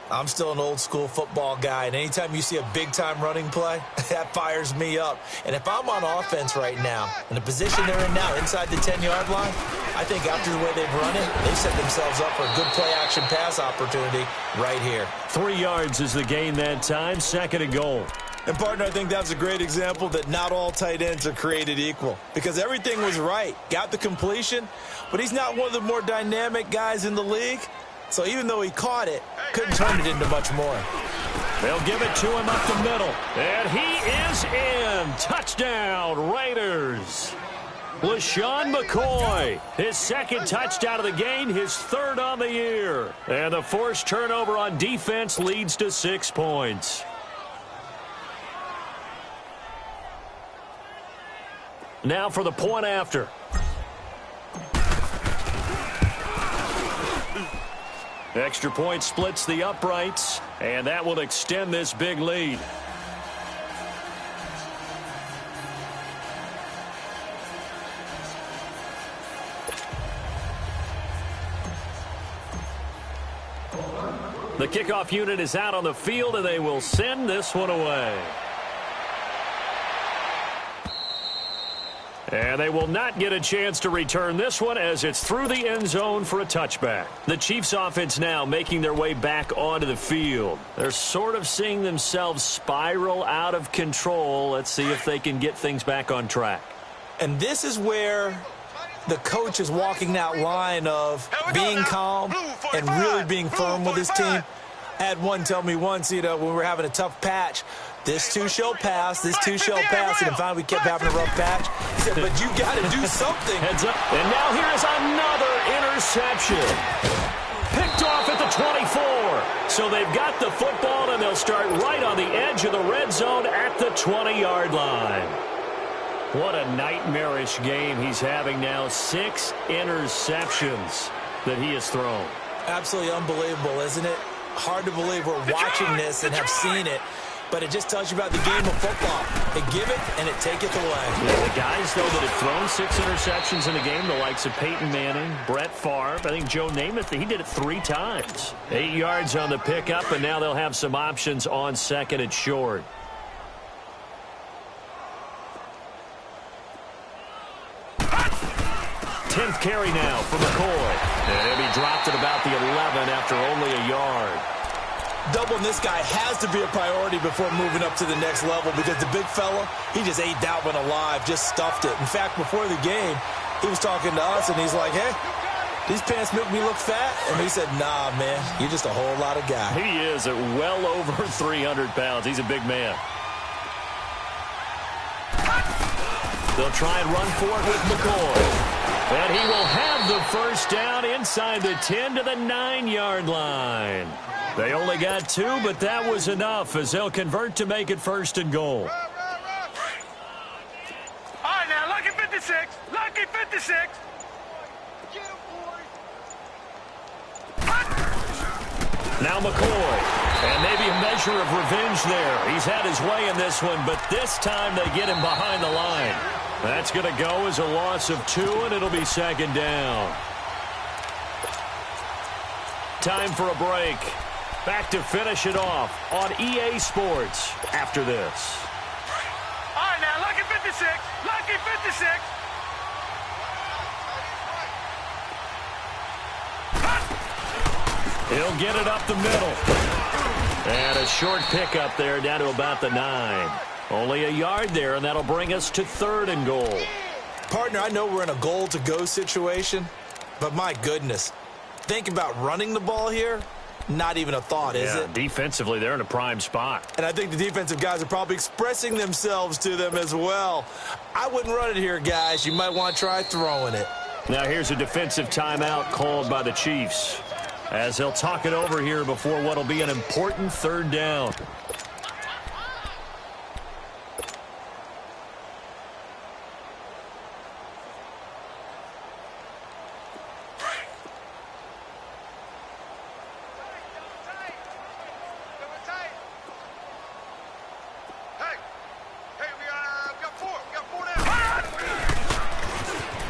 I'm still an old-school football guy, and anytime you see a big-time running play, that fires me up. And if I'm on offense right now, in the position they're in now, inside the 10-yard line, I think after the way they've run it, they set themselves up for a good play-action pass opportunity right here. 3 yards is the gain that time, 2nd and goal. And, partner, I think that's a great example that not all tight ends are created equal, because everything was right. Got the completion, but he's not one of the more dynamic guys in the league. So even though he caught it, couldn't turn it into much more. They'll give it to him up the middle. And he is in. Touchdown, Raiders. LaShawn McCoy, his 2nd touchdown of the game, his 3rd on the year. And the forced turnover on defense leads to 6 points. Now for the point after. Extra point splits the uprights, and that will extend this big lead. The kickoff unit is out on the field, and they will send this one away. And they will not get a chance to return this one as it's through the end zone for a touchback. The Chiefs offense now making their way back onto the field. They're sort of seeing themselves spiral out of control. Let's see if they can get things back on track. And this is where the coach is walking that line of being calm and really being firm with his team. I had one tell me once, when we were having a tough patch, this too shall pass, this too shall pass, and finally we kept having a rough patch. He said, but you got to do something. Heads up. And now here's another interception. Picked off at the 24. So they've got the football, and they'll start right on the edge of the red zone at the 20-yard line. What a nightmarish game he's having now. 6 interceptions that he has thrown. Absolutely unbelievable, isn't it? Hard to believe we're watching this and have seen it. But it just tells you about the game of football. They give it, and it taketh away. Yeah, the guys, though, that have thrown 6 interceptions in a game, the likes of Peyton Manning, Brett Favre, I think Joe Namath, he did it 3 times. 8 yards on the pickup, and now they'll have some options on 2nd and short. Tenth carry now for McCoy. And he'll be dropped at about the 11 after only a yard. Doubling this guy has to be a priority before moving up to the next level because the big fella, he just ate that one alive, just stuffed it. In fact, before the game, he was talking to us, and he's like, hey, these pants make me look fat? And we said, nah, man, you're just a whole lot of guy. He is at well over 300 pounds. He's a big man. They'll try and run for it with McCoy. And he will have the first down inside the 10 to the 9-yard line. They only got 2, but that was enough as they'll convert to make it 1st and goal. All right, now, lucky 56. Lucky 56. Now McCoy. And maybe a measure of revenge there. He's had his way in this one, but this time they get him behind the line. That's going to go as a loss of 2, and it'll be 2nd down. Time for a break. Back to finish it off on EA Sports after this. All right, now, lucky 56. Lucky 56. He'll get it up the middle. a short pickup there down to about the 9. Only a yard there, and that'll bring us to 3rd and goal. Partner, I know we're in a goal-to-go situation, but my goodness, think about running the ball here. Not even a thought, is it? Defensively, they're in a prime spot. And I think the defensive guys are probably expressing themselves to them as well. I wouldn't run it here, guys. You might want to try throwing it. Now here's a defensive timeout called by the Chiefs, as they'll talk it over here before what will be an important 3rd down.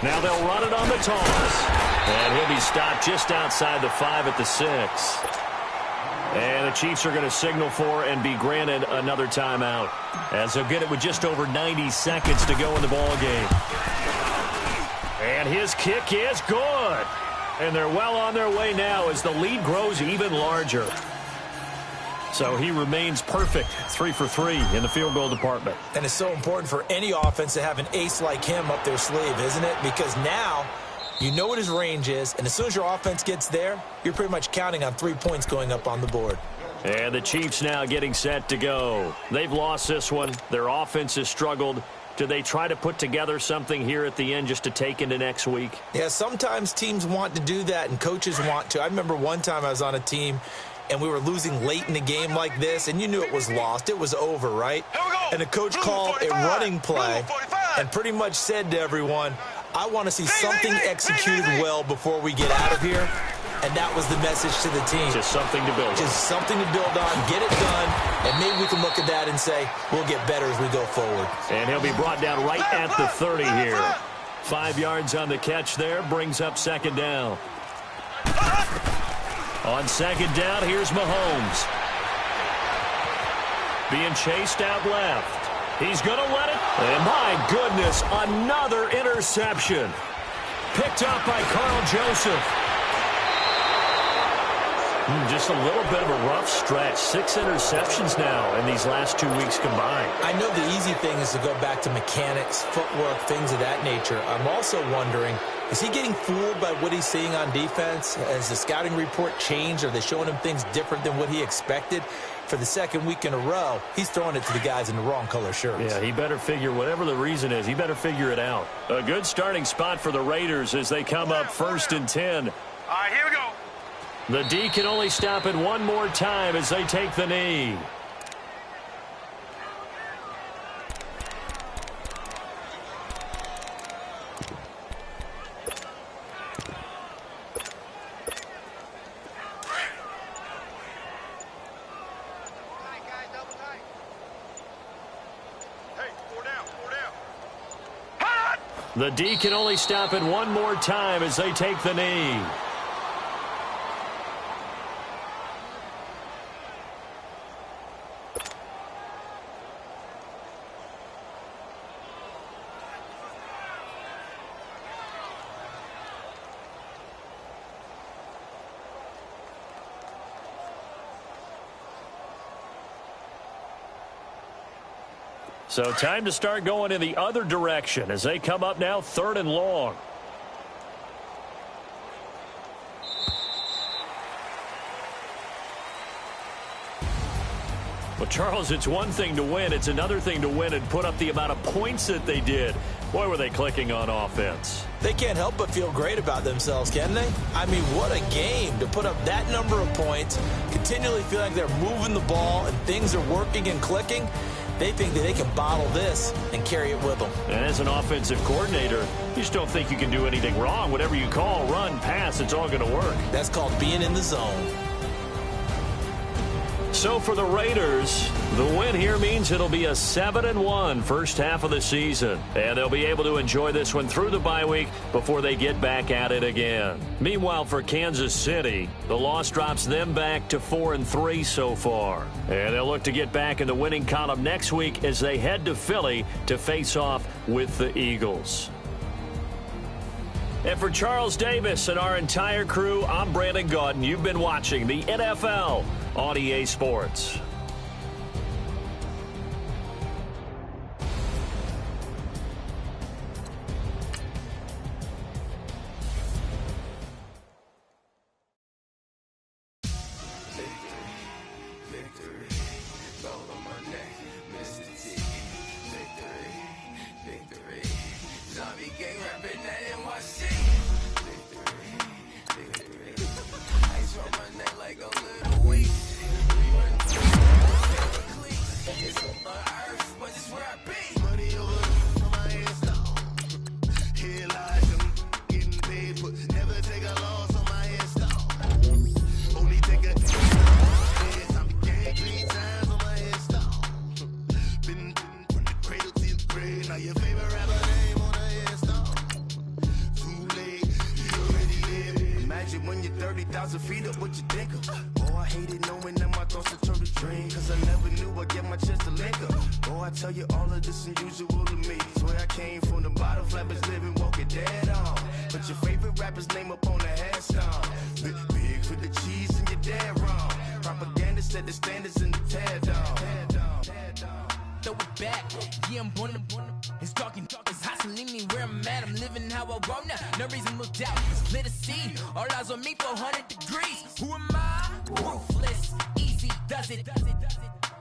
Now they'll run it on the toss. And he'll be stopped just outside the 5 at the 6. And the Chiefs are going to signal for and be granted another timeout, as they'll get it with just over 90 seconds to go in the ball game. And his kick is good. And they're well on their way now as the lead grows even larger. So he remains perfect, 3 for 3 in the field goal department. And it's so important for any offense to have an ace like him up their sleeve, isn't it? Because now you know what his range is, and as soon as your offense gets there, you're pretty much counting on 3 points going up on the board. And the Chiefs now getting set to go. They've lost this one. Their offense has struggled. Do they try to put together something here at the end just to take into next week? Yeah, sometimes teams want to do that, and coaches want to. I remember one time I was on a team, and we were losing late in the game like this, and you knew it was lost. It was over, right? And the coach called a running play and pretty much said to everyone, I want to see something executed well before we get out of here. And that was the message to the team. Just something to build on. Just something to build on, get it done, and maybe we can look at that and say, we'll get better as we go forward. And he'll be brought down right at the 30 here. 5 yards on the catch there, brings up 2nd down. On 2nd down, here's Mahomes. Being chased out left. He's going to let it. And my goodness, another interception. Picked up by Carl Joseph. Just a little bit of a rough stretch. 6 interceptions now in these last 2 weeks combined. I know the easy thing is to go back to mechanics, footwork, things of that nature. I'm also wondering, is he getting fooled by what he's seeing on defense? Has the scouting report changed? Are they showing him things different than what he expected? For the 2nd week in a row, he's throwing it to the guys in the wrong color shirts. Yeah, he better figure, whatever the reason is, he better figure it out. A good starting spot for the Raiders as they come up 1st and 10. All right, here we go. The D can only stop it one more time as they take the knee. The D can only stop it one more time as they take the knee. So time to start going in the other direction as they come up now 3rd and long. Well, Charles, it's one thing to win. It's another thing to win and put up the amount of points that they did. Boy, were they clicking on offense. They can't help but feel great about themselves, can they? I mean, what a game to put up that number of points, continually feel like they're moving the ball and things are working and clicking. They think that they can bottle this and carry it with them. And as an offensive coordinator, you just don't think you can do anything wrong. Whatever you call, run, pass, it's all going to work. That's called being in the zone. So for the Raiders, the win here means it'll be a 7-1 first half of the season. And they'll be able to enjoy this one through the bye week before they get back at it again. Meanwhile, for Kansas City, the loss drops them back to 4-3 so far. And they'll look to get back in the winning column next week as they head to Philly to face off with the Eagles. And for Charles Davis and our entire crew, I'm Brandon Gaudin. You've been watching the NFL on EA Sports. Victory, gold on my neck, Mr. T. Victory, victory. Zombie gang rapping that NYC. Victory, victory. Ice on my neck like a little weak. We run through the it's on earth, but it's where I be. Money over on my hands down. Here lies them getting paid, but never take a loss on my hands down. Only take a chance. I'm gang 3 times on my hands down. Been from the cradle to the grave. Now your favorite rapper name on the hands down. Too late, you already there. Imagine when you're 30,000 feet up, what you think of? Oh, I hated knowing that my thoughts would turn to dream, cause I never knew I'd get my chance to link up. Oh, I tell you all of this unusual to me. Swear I came from the bottom, flappers living, walking dead on. But your favorite rapper's name up on the headstone. Big for the cheese and you're dead wrong. Propaganda set the standards in the tear down. Throw it back, yeah, I'm born to it's dark, it's hot, so leave me where I'm at. I'm living how I want now, no reason to doubt. Split a seed, all eyes on me, 400 degrees. Who am I? Ruthless, easy, does it.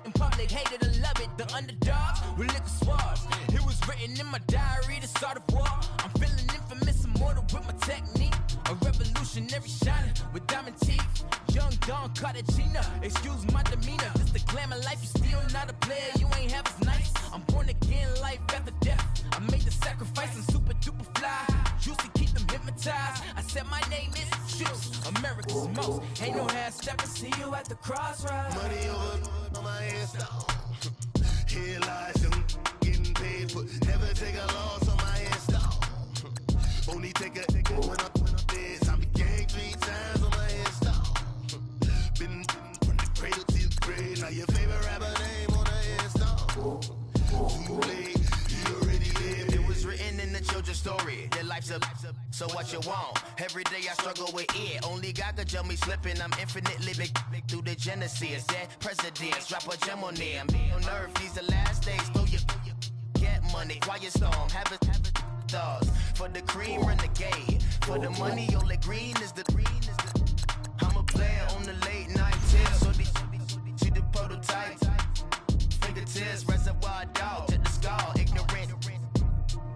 In public, hated and love it. The underdogs with liquor swabs. It was written in my diary to start a war. I'm feeling infamous, immortal with my technique. A revolutionary shining with diamond teeth. Young Don Cartagena, excuse my demeanor. This the glamour life, you still not a player, you ain't half as nice. I'm born again, life after death. I made the sacrifice, I'm super duper fly. Juicy, keep them hypnotized. I said my name is Juice, America's most. Ain't no half stepping, see you at the crossroads. Money over on my hands down. Here lies them getting paid, but never take a loss on my hands down. Only take a when I'm dead. I'm gang 3 times on my hands down. Been from the cradle to the grave. Now your favorite rapper name on the hands down. Too late, you already lived. It was written in the children's story. Their life's a so what you want. Every day I struggle with it. Only God could jump me slipping. I'm infinitely big through the genesis. Dead presidents, drop a gem on them. On earth, these the last days. Throw you get money. Quiet storm, have it dogs. For the cream, renegade. For the money, only green is the I'm a player on the late night tips. So these see the prototype. Fingertips, reservoir dog, to the skull, ignorant.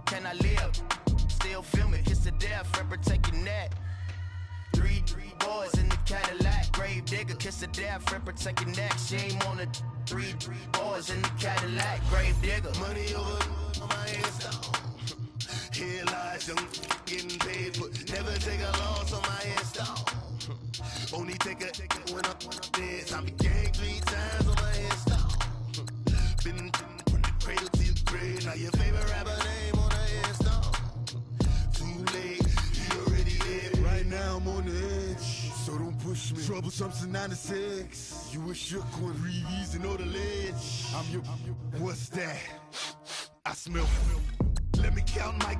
Can I live? Still film it, kiss to death, forever take your neck. 3 boys in the Cadillac, grave digger, kiss to death, forever take your neck. Shame on the 3 boys in the Cadillac, grave digger. Money over on my hands down. Here lies them getting paid, but never take a loss on my hands down. Only take a when I'm dead. I'm gang 3 times on my hands down. Been from the cradle to the grave. Now your favorite rapper name on the hands down. Too late, you already there. Right now I'm on the edge, so don't push me. Troublesome since 96. You a shook one, breathe easy, know the ledge. I'm your, what's that? I smell. Let me count my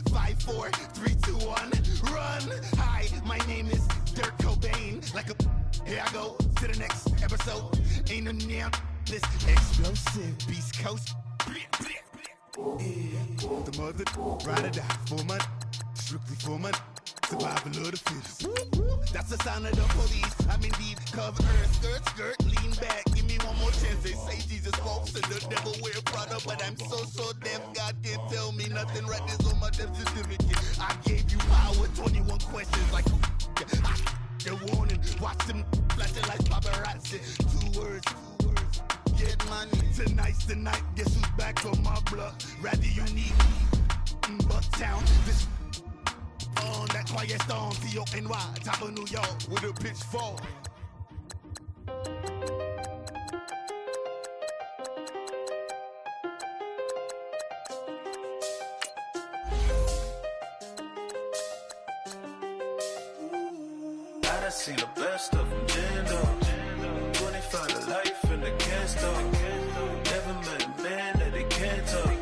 5, 4, 3, 2, 1, run. Hi, my name is Dirk Cobain. Like a here I go to the next episode. Ain't no damn this explosive Beast Coast. The mother ride or die for money, strictly for money. Survival of the fittest. That's the sound of the police. I'm indeed cover earth, skirt, lean back. Give me one more chance. They say Jesus walks and the devil wear Prada, but I'm so deaf. God can't tell me nothing. Right this on my death certificate. I gave you power. 21 questions like the warning. Watch them flashing like paparazzi. 2 words. Get money. Tonight's the night. Guess who's back on my block? Rather you need Bucktown. This on that quiet storm, T-O-N-Y, top of New York, with a pitchfork. I done seen the best of them jammed up. 25 to life and they can't stop. Never met a man that they can't talk.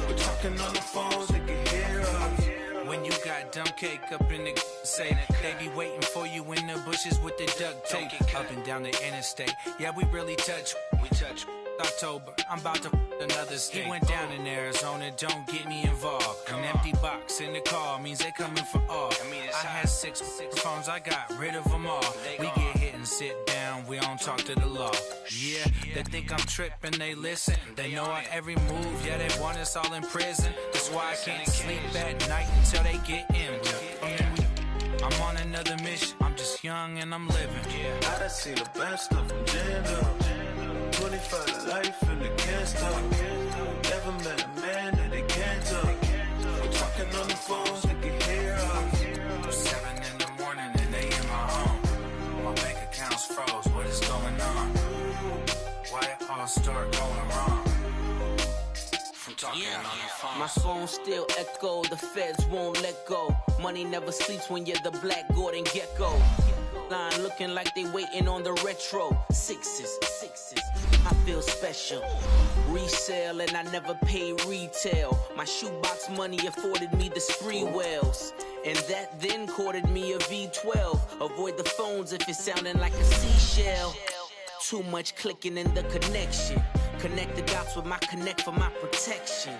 We're talking on the phones, they can hear us. When you got dumb cake up in the say that they be waiting for you in the bushes with the duct tape up and down the interstate. Yeah, we really touch. We touch. October, I'm about to another state. He went down in Arizona, don't get me involved. An empty box in the car means they coming for all. I had 6 phones, I got rid of them all. We get hit and and sit down, we don't talk to the law. Yeah, they think I'm tripping, they listen. They know our every move, yeah, they want us all in prison. That's why I can't sleep at night until they get in. I'm on another mission, I'm just young and I'm living. I done seen the best of them jammed up. 25 to life and they can't stop. Never met a man that they can't talk. We're talking on the phones, they can hear us. 7 in the morning and they in my home. My bank account's froze, what is going on? Why it all start going wrong? From talking on the phone. My phone still echo, the feds won't let go. Money never sleeps when you're the Black Gordon Gecko. Line looking like they waiting on the retro. Sixes, I feel special. Resale and I never pay retail. My shoebox money afforded me the spree wells. And that then courted me a V12. Avoid the phones if it's sounding like a seashell. Too much clicking in the connection. Connect the dots with my connect for my protection.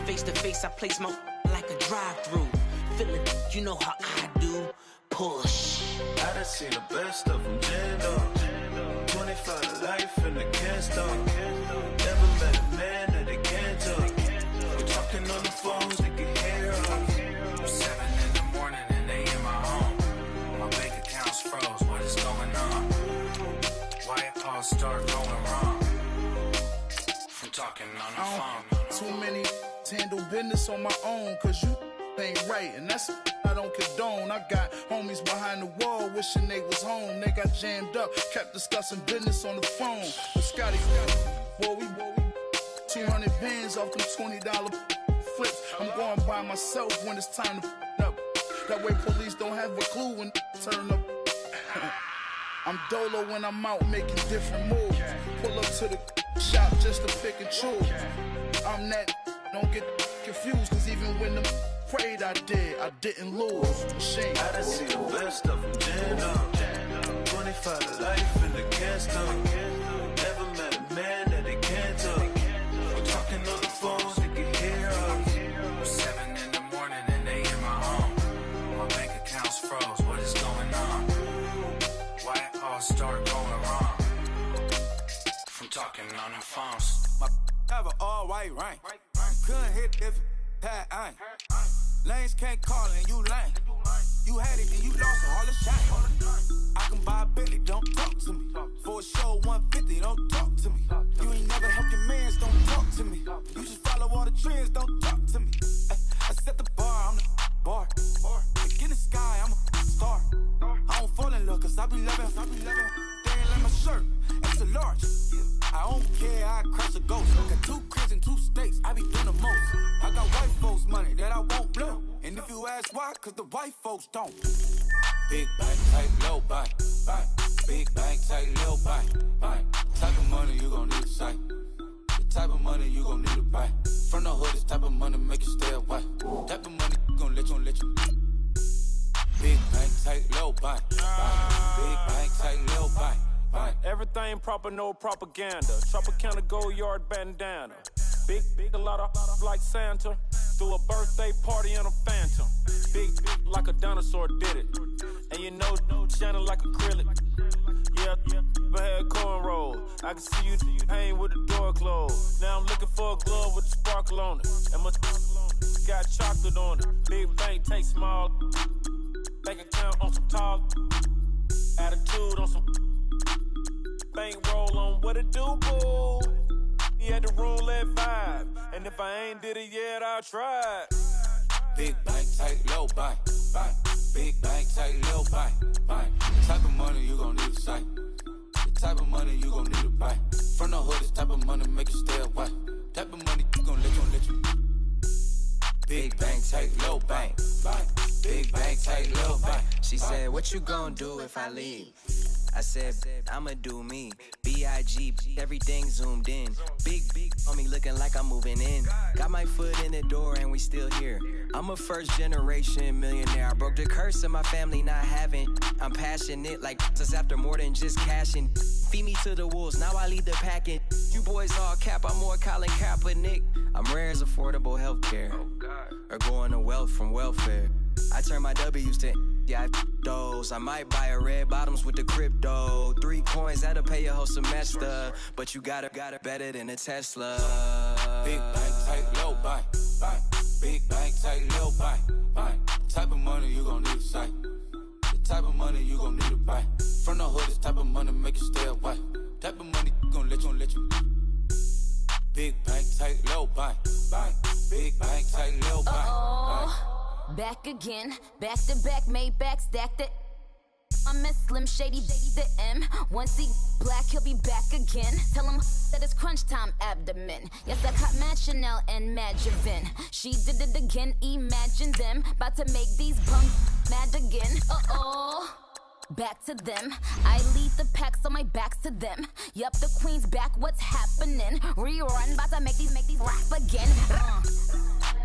Face to face, I place my like a drive-through. Feeling, you know how I do. Push. I done seen the best of them jammed up. 25 to life and they can't stop. Never met a man that they can't talk. We're talking on the phones, they can hear us. 7 in the morning and they in my home. My bank account's froze, what is going on? Why it all start going wrong? From talking on the phone. Too many handle business on my own, cause you ain't right, and that's I don't condone. I got homies behind the wall wishing they was home. They got jammed up, kept discussing business on the phone. But Scotty, boy, we 200 bands off them $20 flips. I'm going by myself when it's time to up. That way police don't have a clue when turn up. I'm dolo when I'm out making different moves. Pull up to the shop just to pick and choose. I'm that, don't get confused, cause even when them prayed I didn't lose. Shame. I done seen the best of them jammed up. 25 to life and they can't stop. Never met a man that they can't talk. We're talking on the phones, they can hear us. 7 in the morning and they in my home. My bank account's froze, what is going on? Why it all start going wrong? From talking on the phones. My have an all-white rank. Couldn't hit if it had ain't. Lanes can't call and you lame. You had it and you lost all the shine. I can buy a Bentley, don't talk to me. For a show 150, don't talk to me. You ain't never helped your mans, don't talk to me. You just follow all the trends, don't talk to me. I set the bar, I'm the bar. Look in the sky, I'm a star. I don't fall in love cause I be loving. They ain't like my shirt, it's a large. I don't care, I crush a ghost. Got 2 cribs in 2 states, I be doing the most. I got white folks money that I won't blow. And if you ask why, cause the white folks don't. Big bank, tight, low bank. Big bank, tight, low bank. Type of money you gon' need to sight. The type of money you gon' need to buy. From the hood, this type of money make you stay away. Type of money gon' let you. Big bank, tight, low bank. Big bank, tight, low bank. Everything proper, no propaganda. Tropicana gold yard bandana. Big, a lot of like Santa. Threw a birthday party in a phantom. Big like a dinosaur did it. And you know, shining like acrylic. Yeah, I had cornrows. I can see you hang with the door closed. Now I'm looking for a glove with a sparkle on it. And my got chocolate on it. Big bank take small. Bank account on some tall. Attitude on some. Bankroll on what it do, boo. He had the roulette vibe. And if I ain't did it yet, I'll try. Big bank, tight, low bank. Big bank, tight, low bank. Type of money you gon' need to sight. The type of money you gon' need to buy. From the hood, this type of money make you stay away. Type of money you gon' let you. Big bank, tight, low bank. Big bank, tight, low bank. She said, what you gon' do if I leave? I said, I'ma do me. B.I.G. Everything zoomed in. Big on me looking like I'm moving in. Got my foot in the door and we still here. I'm a first generation millionaire. I broke the curse of my family not having. I'm passionate like just after more than just cashing. Feed me to the wolves, now I lead the packing. You boys all cap, I'm more Colin Kaepernick. I'm rare as affordable healthcare. Or going to wealth from welfare. I turn my W's to yeah, those. I might buy a red bottoms with the crypto. 3 coins, that'll pay your whole semester. But you got it better than a Tesla. Big bank, tight, low buy. Big bank, tight, low buy. Type of money you gon' need to sight. The type of money you gon' need to buy. From the hood, this type of money make you stay away. Type of money gon' let you. Big bank, tight, low buy. Big bank, tight, low buy. Back again, back to back, made back, stacked it. I'm a Slim Shady, the M. Once he black, he'll be back again. Tell him that it's crunch time abdomen. Yes, I caught Mad Chanel and Mad Javin. She did it again, imagine them. About to make these bums mad again. Back to them. I lead the pack, so my back's to them. Yup, the queen's back, what's happening? Rerun, about to make these rap again.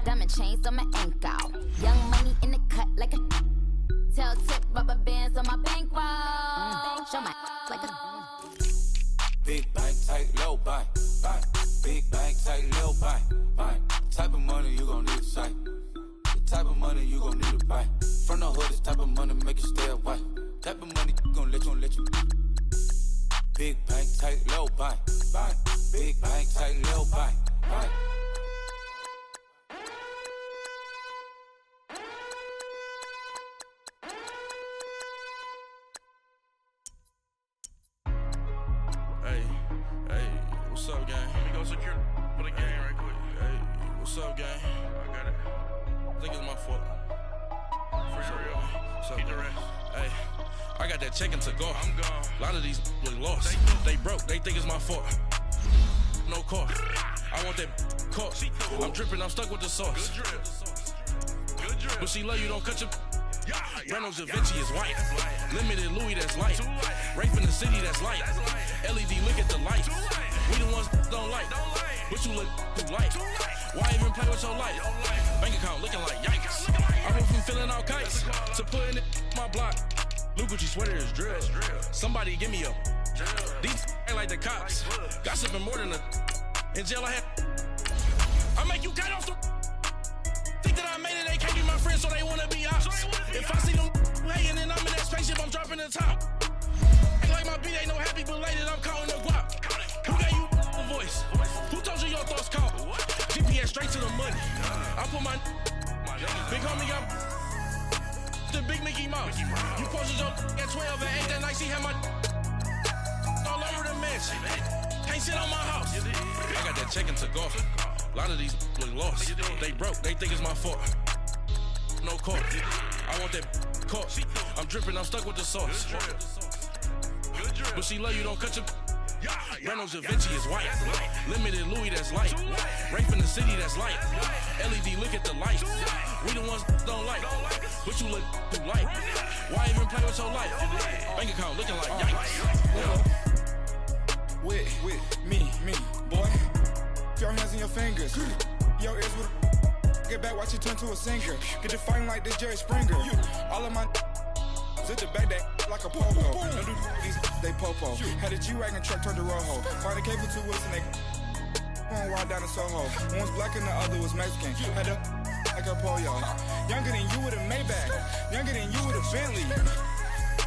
Diamond chains on my ankle. Young money in the cut like a tail tip, rubber bands on my bankroll. Show my like a big bank, tight, low buy. Big bank, tight, low buy. Type of money you gon' need to sight. The type of money you gon' need to buy. From the hood, this type of money make you stay away. Type of money gon' let you. Big bank, tight, low buy. Big bank, tight, low buy. Hey, what's up, gang? Let me go secure for the game right quick. Hey, what's up, gang? I got it. I think it's my fault. For real. Keep the rest. Hey, I got that check-in to go. I'm gone. A lot of these look lost. They broke. They think it's my fault. No car. I want that car. I'm dripping. I'm stuck with the sauce. Good drip. But she love you. Don't cut your. Reynolds Da Vinci is white. Limited Louis, that's light. Rape in the city, that's light. LED, look at the light. We the ones don't like. But you look too light. Why even play with your life? Bank account looking like yikes. I went from filling out kites to putting it in my block. Blue Gucci sweater is drill. Somebody give me a. These ain't like the cops. Gossiping more than a. In jail I had. I make you cut off the. Think that I made it, they can't be my friends, so they wanna be ops. If I see them hating and I'm in that spaceship, I'm dropping the top. Ain't like my beat ain't no happy belated, I'm calling the guap. Who gave you the voice? Who told you your thoughts count? GPS straight to the money. I put my big homie got the big Mickey Mouse. You posted your at 12 and 8 that night, she had my all over the mansion. Can't sit on my house. I got that check-in to go. A lot of these look lost. They broke, they think it's my fault. No car. I want that car. I'm dripping, I'm stuck with the sauce. But she love you, don't cut your. Reynolds Da Vinci is white. Limited Louis, that's light. Rape in the city, that's light. LED, look at the light. We the ones don't like. But you look too light. Why even play with your life? Bank account looking like yikes. With me, boy. Your hands and your fingers. Your ears with a. Get back, watch you turn to a singer. Get to fighting like this Jerry Springer. All of my. Zit the back that like a popo. Don't do these, they popo. Had a G-Wagon truck turned to Rojo. Find a cable 2 wheels and they. Going wild down in Soho. One was black and the other was Mexican. Had a. Like a pollo. Younger than you with a Maybach. Younger than you with a Bentley.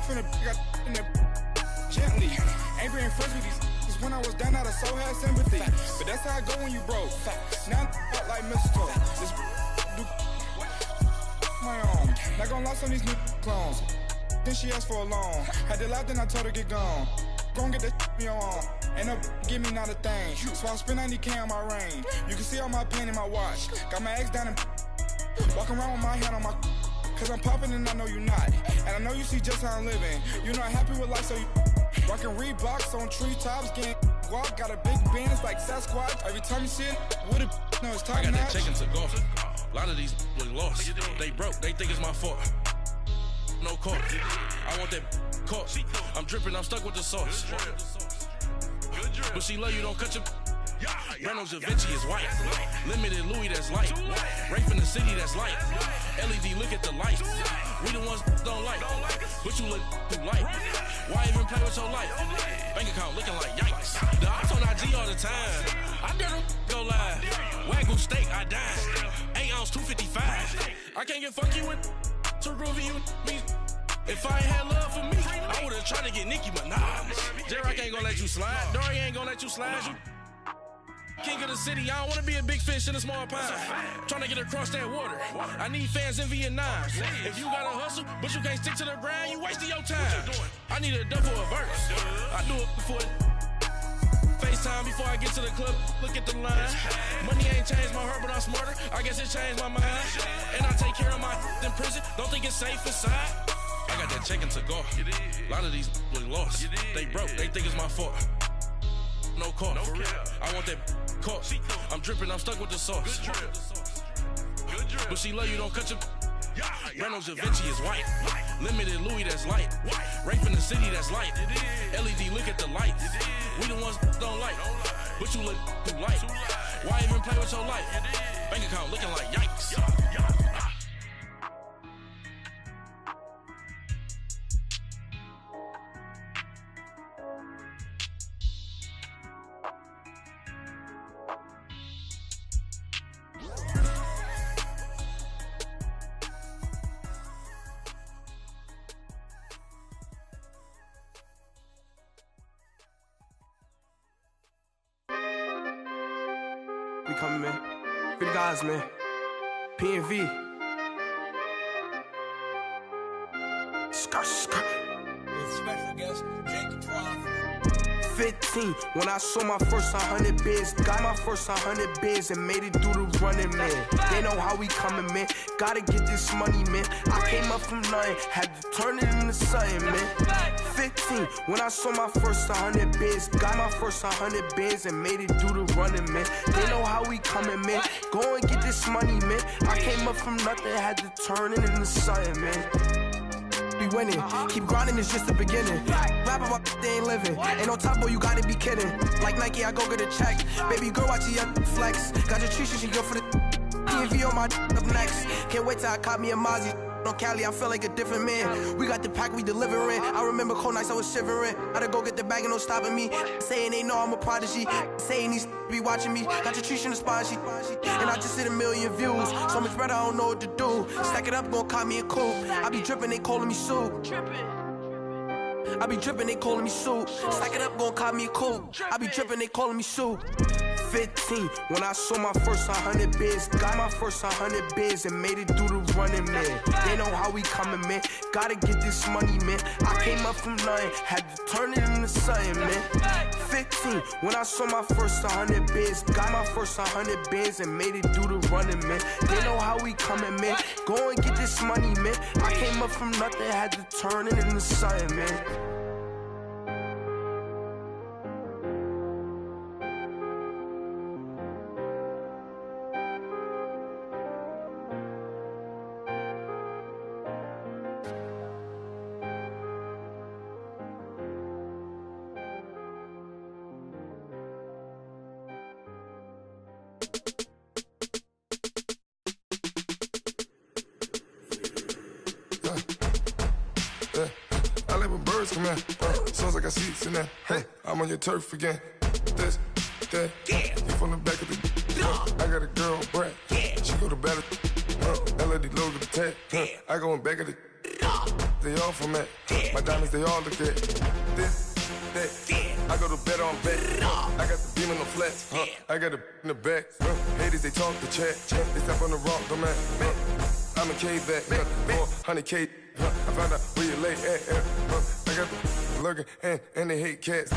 From the. Got in the. Gently. Angry and friends with these. When I was down out of so had sympathy. But that's how I go when you broke. Now I'm like mistletoe. This do my own. Not gonna lie on these new clones. Then she asked for a loan. Had to laugh, then I told her get gone. Gon' get that me on. Ain't no give me not a thing. So I spend 90K on my ring. You can see all my pain in my watch. Got my ex down and walking around with my hand on my. Cause I'm popping and I know you not. And I know you see just how I'm living. You're not happy with life, so you. Rockin' Reeboks on treetops, getting guap, got a big band, it's like Sasquatch. Every time you see it, with it, no, it's top notch. I got that check-in to go. A lot of these look lost. They broke, they think it's my fault. No car. I want that car. I'm dripping, I'm stuck with the sauce. But she love you, don't cut your. Reynolds Da Vinci is white. Limited Louis, that's light. Rape in the city, that's light. LED, look at the light. We the ones don't like. But you look too light. Why even play with your life? Bank account looking like yikes. The ops on IG all the time. I dare them go live. Wagyu steak, I dine. 8 ounce, 255. I can't get funky with. So groovy, you me. If I ain't had love for me, I would've tried to get Nicki Minaj. J-Rock ain't gonna let you slide. Dory ain't gonna let you slide. You king of the city, I don't wanna be a big fish in a small pond. Trying to get across that water. I need fans in Vietnam. If you gotta hustle, but you can't stick to the grind, you wasting your time. I need a double a verse. I do it for FaceTime before I get to the club. Look at the line. Money ain't changed my heart, but I'm smarter. I guess it changed my mind. And I take care of my in prison. Don't think it's safe inside. I got that check to go. A lot of these look lost. They broke, they think it's my fault. No call. I want that caught. I'm dripping, I'm stuck with the sauce. But she love you, don't cut your. Reynolds Da Vinci is white. Limited Louis, that's light. Rape in the city, that's light. LED, look at the lights. We the ones don't like. But you look too light. Why even play with your life? Bank account looking like yikes. We coming, man. Free the guys, man. P&V. Skirt. Special guest, Jake Prof. 15, when I saw my first 100 bids. Got my first 100 bids and made it through the running, man. They know how we coming, man. Gotta get this money, man. I came up from nothing, had to turn it into something, man. 15, when I saw my first 100 bids. Got my first 100 bids and made it through the running, man. They know how we coming, man. Go and get this money, man. I came up from nothing, had to turn it into something, man. Be winning, keep grinding, it's just the beginning. Rap about they ain't living. Ain't no top boy, you gotta be kidding. Like Nike, I go get a check. Baby girl, watch your flex. Got your Trisha, she go for the P&V on my up next. Can't wait till I caught me a Mozzie. On Cali, I feel like a different man. We got the pack, we delivering. I remember cold nights, I was shivering. Gotta go get the bag and no stopping me. Saying they know I'm a prodigy. Saying these be watching me. Got your Trisha in the spot, she. And I just hit 1 million views. So much better, I don't know what to do. Stack it up, gon' call me a coupe. I be dripping, they calling me soup. I be dripping, they calling me soup. Stack it up, gon' call me a coupe. I be dripping, they calling me soup. 15, when I saw my first 100 bids. Got my first 100 bids and made it through the running, man. They know how we coming, man. Gotta get this money, man. I came up from nothing, had to turn it into something, man. 15, when I saw my first 100 bids. Got my first 100 bids and made it through the running, man. They know how we coming, man. Go and get this money, man. I came up from nothing, had to turn it into something, man. I like when birds come in. Sounds like I see seats in there. Hey, I'm on your turf again. This, that, you from the back of the. I got a girl, Brad. She go to battle. LED logo the tag. I go in back of the. They all from that. My diamonds, they all look at. This, that. I go to bed on bed. I got the beam on the flats. I got it in the back. Haters, they talk the chat. They step on the rock, don't man. I'm a cave back. 400K. I found out where you lay at. I got the lurking and they hate cats.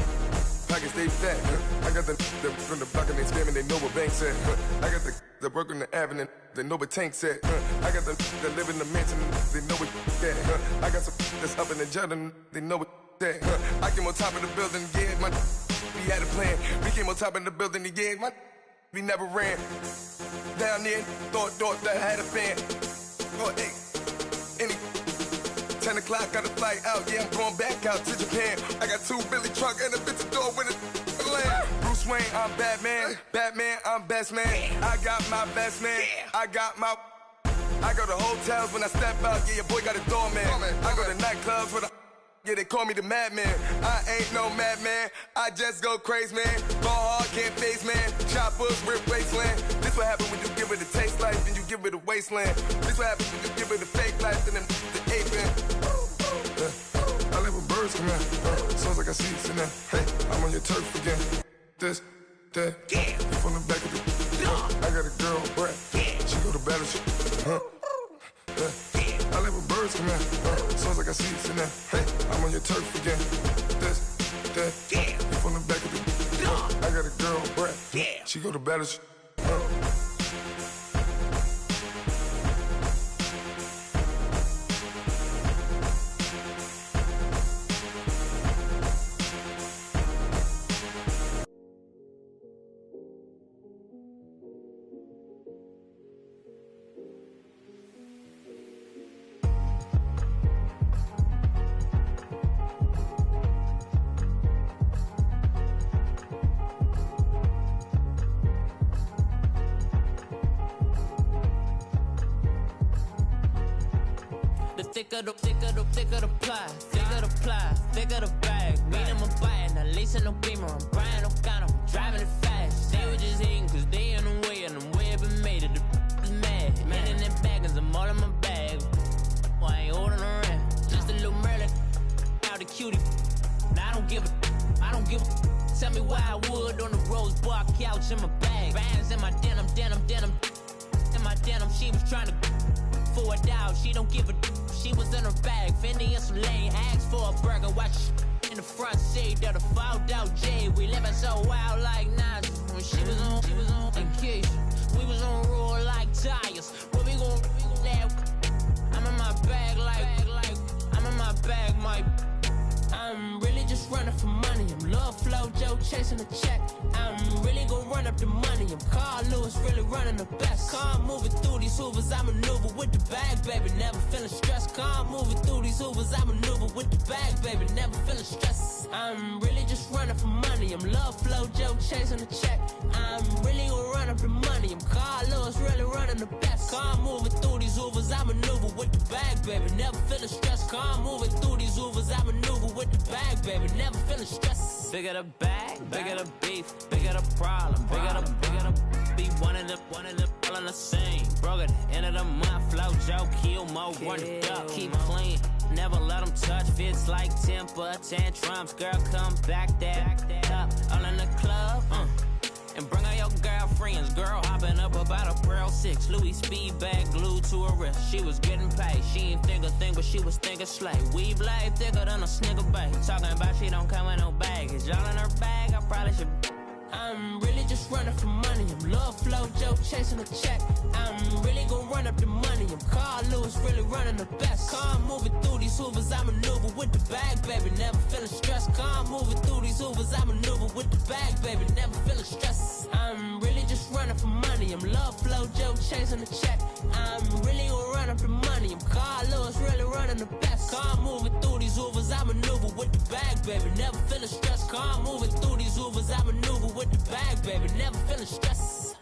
Pockets stay fat. I got the from the block and they scamming, they know what banks at. I got the work on the avenue, they know what tanks at. I got the that live in the mansion, they know what that. I got some that's up in the Jordan, they know what that. I came on top of the building, yeah, my we had a plan. We came on top of the building, yeah, my we never ran. Down there, thought that I had a fan. Thought, hey, any 10 o'clock, got a flight out, yeah, I'm going back out to Japan. I got 2 Billy truck and a bitch door with a land. Bruce Wayne, I'm Batman. Batman, I'm best man. I got my best man. I got my. I go to hotels when I step out, yeah, your boy got a doorman. I go to nightclubs with a. Yeah, they call me the madman. I ain't no madman. I just go crazy, man. Ball hard, can't face, man. Choppers, rip wasteland. This what happen when you give it a taste life and you give it a wasteland. This what happen when you give it a fake life and then the aping. I live with birds come in. Sounds like I see it in there. Hey, I'm on your turf again. This, that, yeah. From the back of the. I got a girl, Brad. Yeah. She go to battle. I live with birds come in. Sounds like I see it in there. Hey, I'm on your turf again. This, that, yeah. From the back of the. I got a girl, Brad. Yeah. She go to battle. Thicker the pie, thicker the bag. Meet him a bite, not leasing no beamer. I'm Brian O'Connor, I'm driving it fast. They were just hating cause they in the way, and the way I've been made it. The is mad, man in them baggins, I'm all in my bag. Well, I ain't holding around, just a little Merlin. Out the cutie, now I don't give a. Tell me why I would on the rose bar couch in my bag. Bands in my denim. In my denim, she was trying to for it out, she don't give a. She was in her bag, Fendi and some lane. Asked for a burger, watch in the front seat of the fouled out J. We living so wild like Nas. When she was on vacation, we was on roll like tires. Where we gon' I'm in my bag like I'm in my bag, Mike. I'm really just running for money. I'm Love Flow Joe chasing the check. I'm really gon' run up the money. I'm Carl Lewis, really running the best. Car moving through these Hoovers, I maneuver with the bag, baby. Never feeling stressed. Car moving through these Hoovers, I maneuver with the bag, baby. Never feeling stressed. I'm really just running for money. I'm Love Flow Joe chasing the check. I'm really gon' run up the money. I'm Carl Lewis, really running the best. Car moving through these Hoovers, I maneuver with the bag, baby. Never feeling stressed. Car moving through these Hoovers, I maneuver with the bag, baby. Never feeling stressed. Bigger the bag, bigger the beef, bigger the problem, bigger the be one of the all in the same. Broke at the end of the month, Flow Joe, kill mo, run it up, keep clean. Never let them touch, fits like temper tantrums. Girl, come back that up, all in the club, and bring her your girlfriends. Girl hopping up about a Pearl 6 Louis speed bag glued to her wrist. She was getting paid, she ain't think a thing, but she was thinking slay. We blade thicker than a snicker bag. Talking about she don't come with no baggage. All in her bag, I probably should. I'm really just running for money. I'm Love Flow Joe chasing a check. I'm really gon' run up the money. I'm Carl Lewis, really running the best. Car moving through these Hoovers, I maneuver with the bag, baby. Never feeling stressed. Car moving through these Hoovers, I maneuver with the bag, baby. Never feeling stressed. I'm really just running for money. I'm Love Flow Joe chasing a check. I'm really gon' run up the money. I'm Carl Lewis, really running the best. Car moving through these Hoovers, I maneuver with the bag, baby. Never feeling stressed. Car moving through these Hoovers, I maneuver with the bag, baby. Never feeling stressed.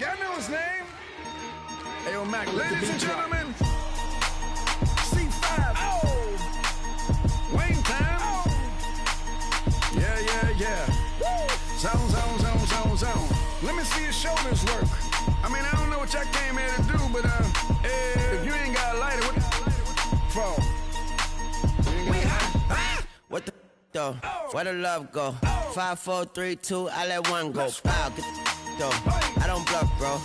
Y'all know his name? Hey, yo, Mac, ladies and gentlemen, C5. Oh! Wayne time. Oh! Yeah. Zone. Let me see your shoulders work. I mean, I don't know what y'all came here to do, but if you ain't got a lighter, what for? We hot. What the though? Where the love go? 5, 4, 3, 2, I let one go. Wow, get the though. I don't bluff, bro.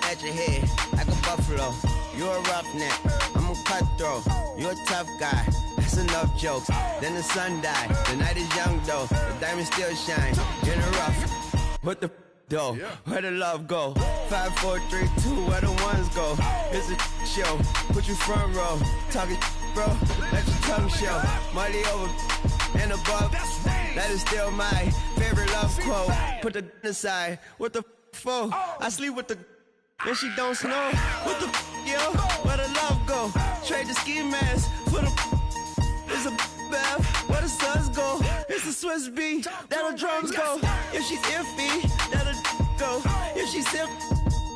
At your head, like a buffalo. You're a roughneck, I'm a cutthroat. You're a tough guy, that's enough jokes. Then the sun died, the night is young though. The diamonds still shine, in the rough. What the though? Where the love go? 5, 4, 3, 2, where the ones go? It's a show, put you front row. Talking bro, let your tongue show. Money over and above, that is still my favorite love quote. Put the aside, what the for? I sleep with the and she don't snow. What the yo, where the love go? Trade the ski mask for the. It's a bath, where the suns go? It's a Swiss beat, that'll drums go. If she's iffy, that'll go. If she's sick,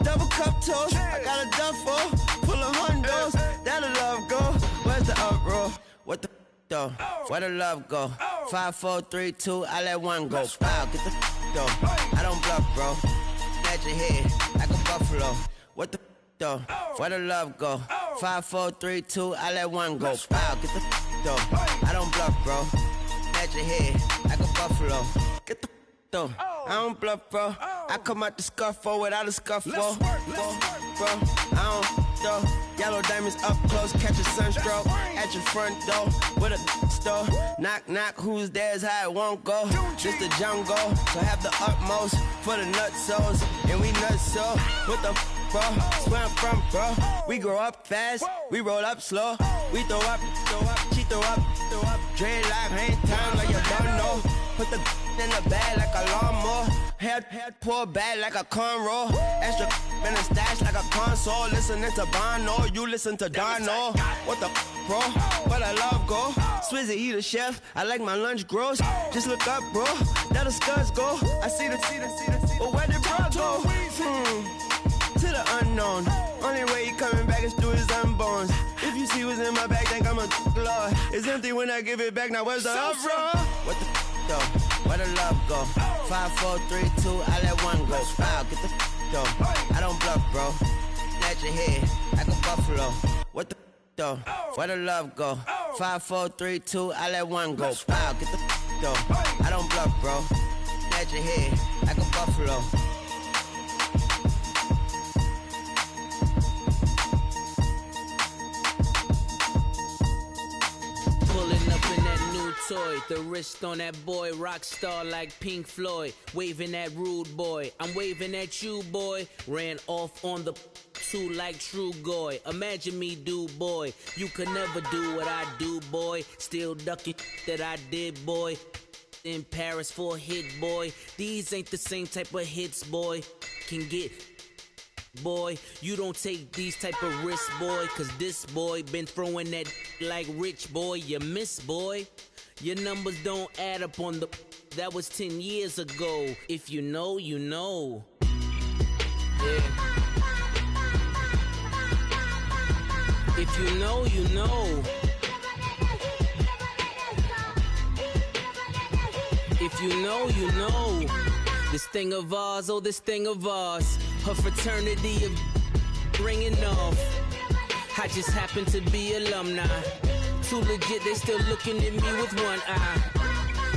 double cup toast. I got a duffel full of hundos, that'll love go. Where's the uproar? What the though? Where the love go? 5, 4, 3, 2, I let one go. Wow, get the though. I don't bluff, bro. At your head like a buffalo. What the though? Where the love go? 5, 4, 3, 2, I let one go. Wow, get the though. I don't bluff, bro. At your head like a buffalo. Get the though. I don't bluff, bro. I come out the scuffle without a scuffle. Bro, I don't though. Yellow diamonds up close, catch a sunstroke at your front door with a store. Knock, knock, who's there's how it won't go. Just the jungle, so have the utmost for the nutsos. And we nutso with the bro. Where I'm from, bro. We grow up fast, we roll up slow. We throw up, she throw up. Dreadlock, hang time like you don't know. Put the in the bag like a lawnmower. Head pull back like a cornrow. Extra in the stash like a console. Listening to Bono, you listen to Dono. What the bro? Where I love go? Swizzy, he the chef. I like my lunch gross. Just look up, bro. Let the scuds go. I see the. But where did bro go? To the unknown. Only way he coming back is through his unborns. If you see what's in my bag, think I'm a lord. It's empty when I give it back. Now where's the uproar? What the though? Where the love go? 5, 4, 3, 2, I let one go. Wow, get the though. I don't bluff, bro. At your head like a buffalo. What the though? Where the love go? 5, 4, 3, 2, I let one go. Wow, get the though. I don't bluff, bro. At your head like a buffalo. Toy. The wrist on that boy, rock star like Pink Floyd. Waving at rude boy, I'm waving at you boy. Ran off on the two like True Goy. Imagine me do boy, you could never do what I do boy. Still ducking that I did boy. In Paris for a hit boy. These ain't the same type of hits boy can get. Boy, you don't take these type of risks boy. Cause this boy been throwing that like rich boy. You miss boy. Your numbers don't add up on the. That was 10 years ago. If you know, you know. Yeah. If you know, you know. If you know, you know. This thing of ours, oh, this thing of ours. Her fraternity of ringing off. I just happen to be alumni. Too legit, they still looking at me with one eye.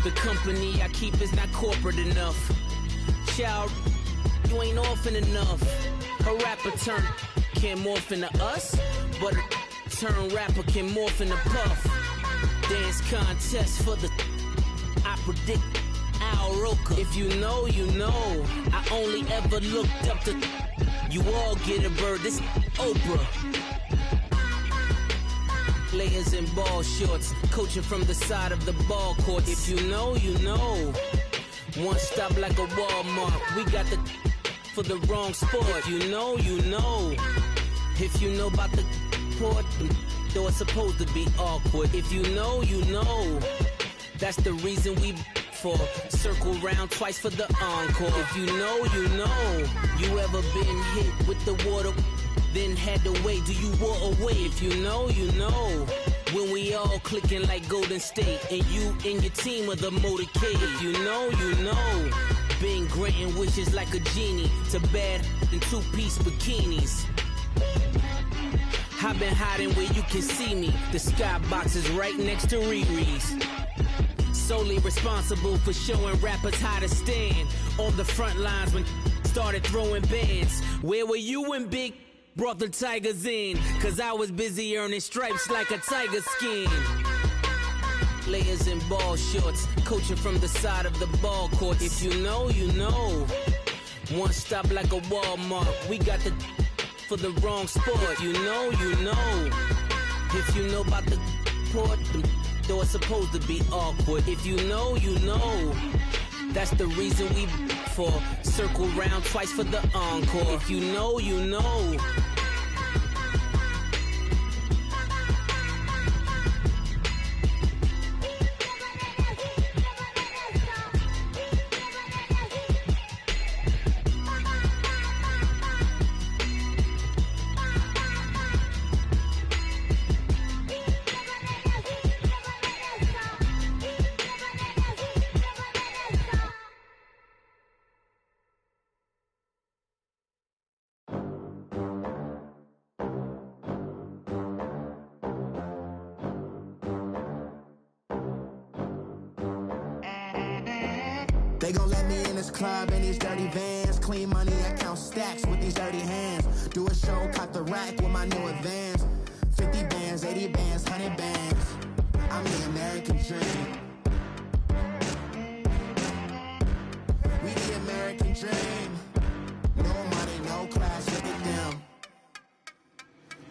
The company I keep is not corporate enough. Child, you ain't orphan enough. A rapper turn can't morph into us, but a turn rapper can morph into Puff. Dance contest for the I predict Al Roker. If you know, you know. I only ever looked up to you all get a bird. This Oprah. Layers in ball shorts, coaching from the side of the ball court. If you know, you know. One stop like a Walmart. We got the for the wrong sport. If you know, you know. If you know about the port, though it's supposed to be awkward. If you know, you know. That's the reason we for circle round twice for the encore. If you know, you know. You ever been hit with the water? Then had to wait, do you walk away? If you know, you know. When we all clicking like Golden State, and you and your team are the motorcade. If you know, you know. Been granting wishes like a genie to bad in two-piece bikinis. I've been hiding where you can see me. The skybox is right next to Riri's. Solely responsible for showing rappers how to stand on the front lines when started throwing bands. Where were you when Big brought the Tigers in? Cause I was busy earning stripes like a tiger skin. Layers in ball shorts, coaching from the side of the ball court. If you know, you know. One stop like a Walmart. We got the for the wrong sport. If you know, you know. If you know about the port, though it's supposed to be awkward. If you know, you know. That's the reason we for circle round twice for the encore. If you know, you know. gon' let me in this club in these dirty vans. Clean money, I count stacks with these dirty hands. Do a show, caught the rack with my new advance. 50 bands, 80 bands, 100 bands. I'm the American dream. We the American dream. No money, no class, look at them.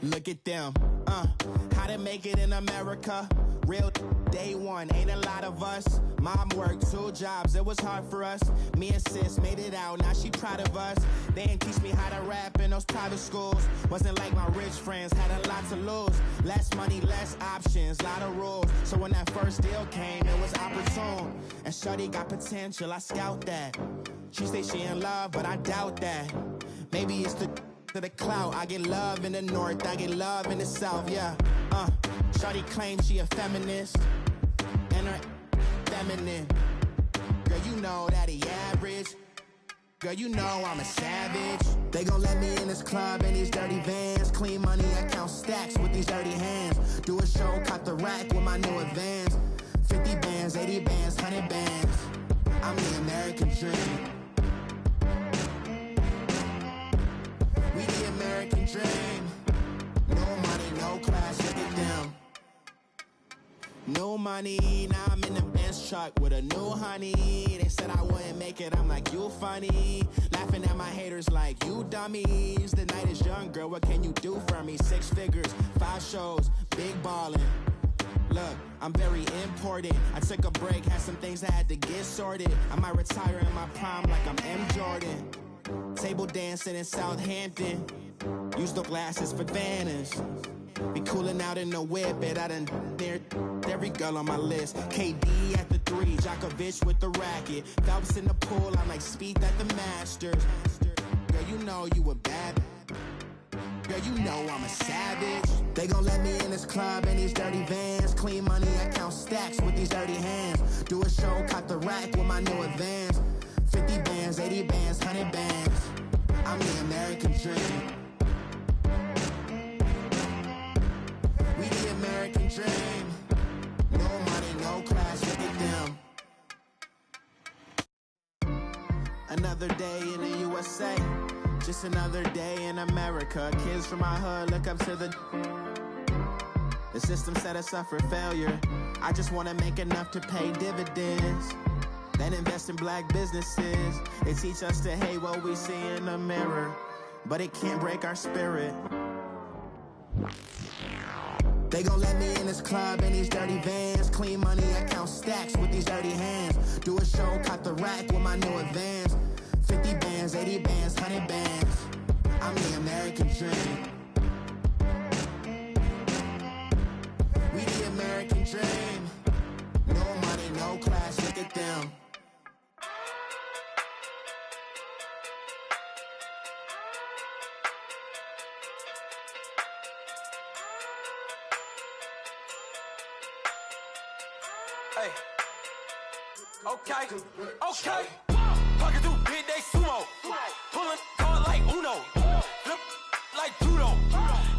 Look at them, how to make it in America. Real day one, ain't a lot of us. Mom worked 2 jobs, it was hard for us. Me and sis made it out, now she proud of us. They didn't teach me how to rap in those private schools. Wasn't like my rich friends, had a lot to lose. Less money, less options, lot of rules. So when that first deal came, it was opportune. And shorty got potential, I scout that. She say she in love, but I doubt that. Maybe it's to the clout. I get love in the north, I get love in the south, yeah. Shorty claims she a feminist, and her feminine. Girl, you know that he average. Girl, you know I'm a savage. They gon' let me in this club in these dirty vans. Clean money, I count stacks with these dirty hands. Do a show, caught the rack with my new advance. 50 bands, 80 bands, 100 bands. I'm the American dream. We the American dream. No money, no class, look at them. No money, now I'm in the Benz truck with a new honey. They said I wouldn't make it, I'm like, you funny. Laughing at my haters like, you dummies. The night is young, girl, what can you do for me? 6 figures, 5 shows, big ballin'. Look, I'm very important. I took a break, had some things I had to get sorted. I might retire in my prime like I'm M. Jordan. Table dancing in Southampton. Use the glasses for banners. Be cooling out in the whip, and I done near every girl on my list. KD at the 3, Djokovic with the racket. Phelps in the pool, I'm like Speed at the Masters. Girl, you know you a bad. Girl, you know I'm a savage. They gon' let me in this club in these dirty vans. Clean money, I count stacks with these dirty hands. Do a show, caught the rack with my new advance. 50 bands, 80 bands, 100 bands. I'm the American dream. We the American dream. No money, no class, look at them. Another day in the USA. Just another day in America. Kids from my hood look up to the system set us up for failure. I just wanna make enough to pay dividends. Then invest in black businesses. They teach us to hate what we see in the mirror, but it can't break our spirit. They gon' let me in this club in these dirty vans. Clean money, I count stacks with these dirty hands. Do a show, caught the rack with my new advance. 50 bands, 80 bands, 100 bands. I'm the American dream. We the American dream. No money, no class, look at them. Hey. Okay. Pocket through big day sumo. Pulling card like Uno. Flip like judo.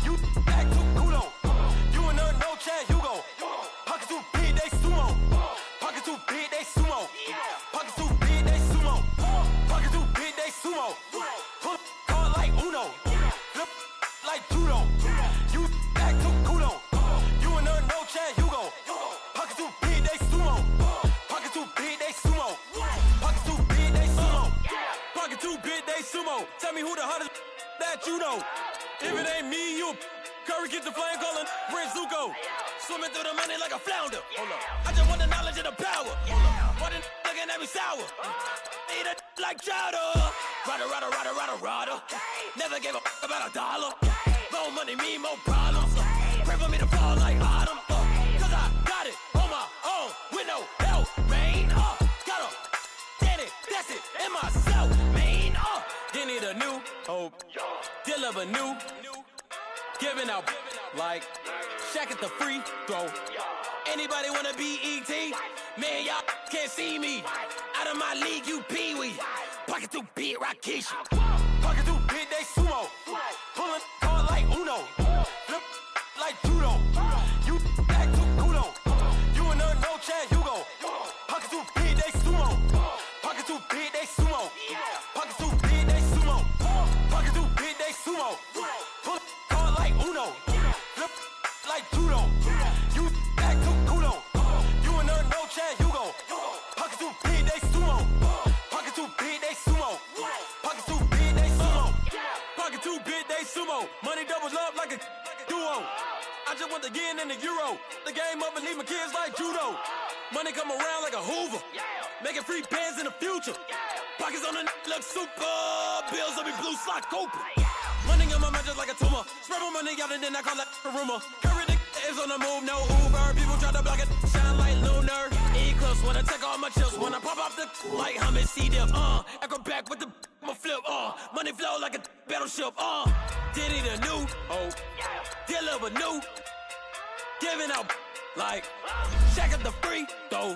You act too kudo. You and her no Chad Hugo. Pocket through big day sumo. Pocket through big day sumo. Pocket through big day sumo. Pocket through big day sumo. Pull card like Uno. Flip like judo. You act too kudo. You and her no Chad Hugo. Pocket through big day sumo. Pocket through big day sumo. Pocket through big day sumo. Pocket through big day sumo. Tell me who the hottest that you know. If it ain't me, you Curry get the flame calling Prince Zuko. Swimming through the money like a flounder. I just want the knowledge and the power. Why the looking at me sour? Eat it like chowder. Rada. Never gave a about $1. More money, me, more problems. Pray for me to fall like autumn. Cause I got it on my own with no help, man. Gotta get it, that's it, in myself, man. They need a new hope, deliver new, giving out like Shaq at the free throw. Anybody wanna be ET? Man, y'all can't see me. Out of my league, you pee-wee. Pocket through big Rakesh. Pocket through big day sumo. Pulling card like Uno. Flip like judo. You act too kudo. You and her no Chad Hugo. Pocket through big day sumo. Pocket through was love like a duo. I just want the yen and the euro. The game up and leave my kids like judo. Money come around like a Hoover. Making free bands in the future. Pockets on the look super. Bills on me blue slot Cooper. Money on my mind just like a tumor. Spread my money out and then I call that a rumor. Curry the is on the move, no Uber. People try to block it, shine like lunar. Eclipse when I take all my chips. When I pop off the like hummus C-dip. Echo back with the flip. Money flow like a battleship. Diddy the new. Deliver new. Giving out like check up the free throw.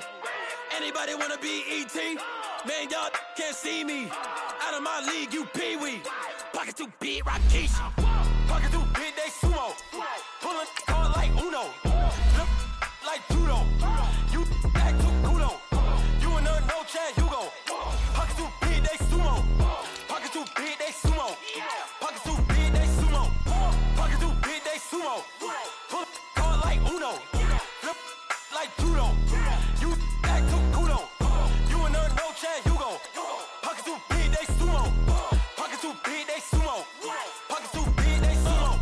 Anybody wanna be ET? Man, y'all can't see me. Out of my league, you pee-wee. Pocket too big, Rakeisha. Pocket too big, they sumo. Pullin' card like Uno. Flip like judo. You act too kudo. You and her, no Chad Hugo. Pocket too big, they sumo. Pocket too big, they sumo. Pocket too big, they sumo. Pocket too big, they sumo. Pull card like Uno. Flip like judo. You act too kudo. You and her, no Chad Hugo. Pocket too big, they sumo. Pocket too big, they sumo. Pocket too big, they sumo.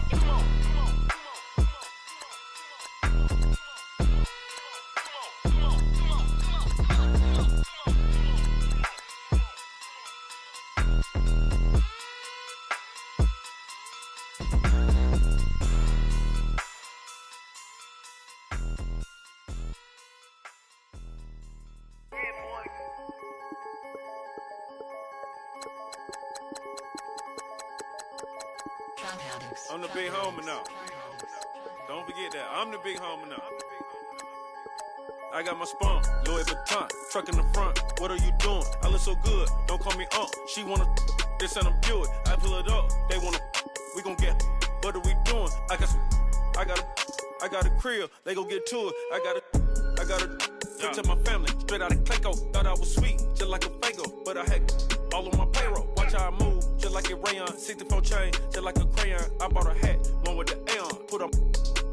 I'm the big homie now. Don't forget that. I'm the big homie now. I got my spawn, Louis Vuitton, truck in the front. What are you doing? I look so good. Don't call me She wanna this and I'm Buick. I pull it up. They wanna we gon' get. What are we doing? I got a crib. They gon' get to it. I got a picture my family straight out of Clayco. Thought I was sweet, just like a Fago, but I had all on my payroll. Watch how I move, just like a rayon. 64 chain, just like a crayon. I bought a hat, one with the Aeon. Put on,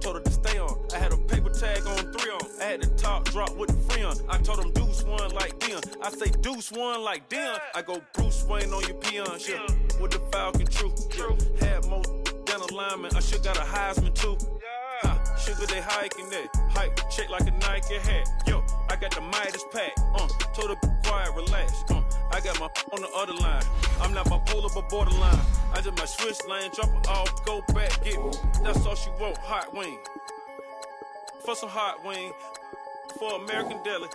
told her to stay on. I had a paper tag on 3 on. I had the top drop with the free on. I told them Deuce one like Dion. I say Deuce one like Dion. I go Bruce Wayne on your peon. Yeah, with the Falcon, true. Had most than a lineman. I should got a Heisman too. Sugar, they hiking that. Hike, shake like a Nike hat. Yo, I got the Midas pack. Told her quiet, relax. I got my on the other line. I'm not bipolar, but borderline. I just my switch lane, drop it off, go back, get me. That's all she want, hot wing. For some hot wing, for American deli.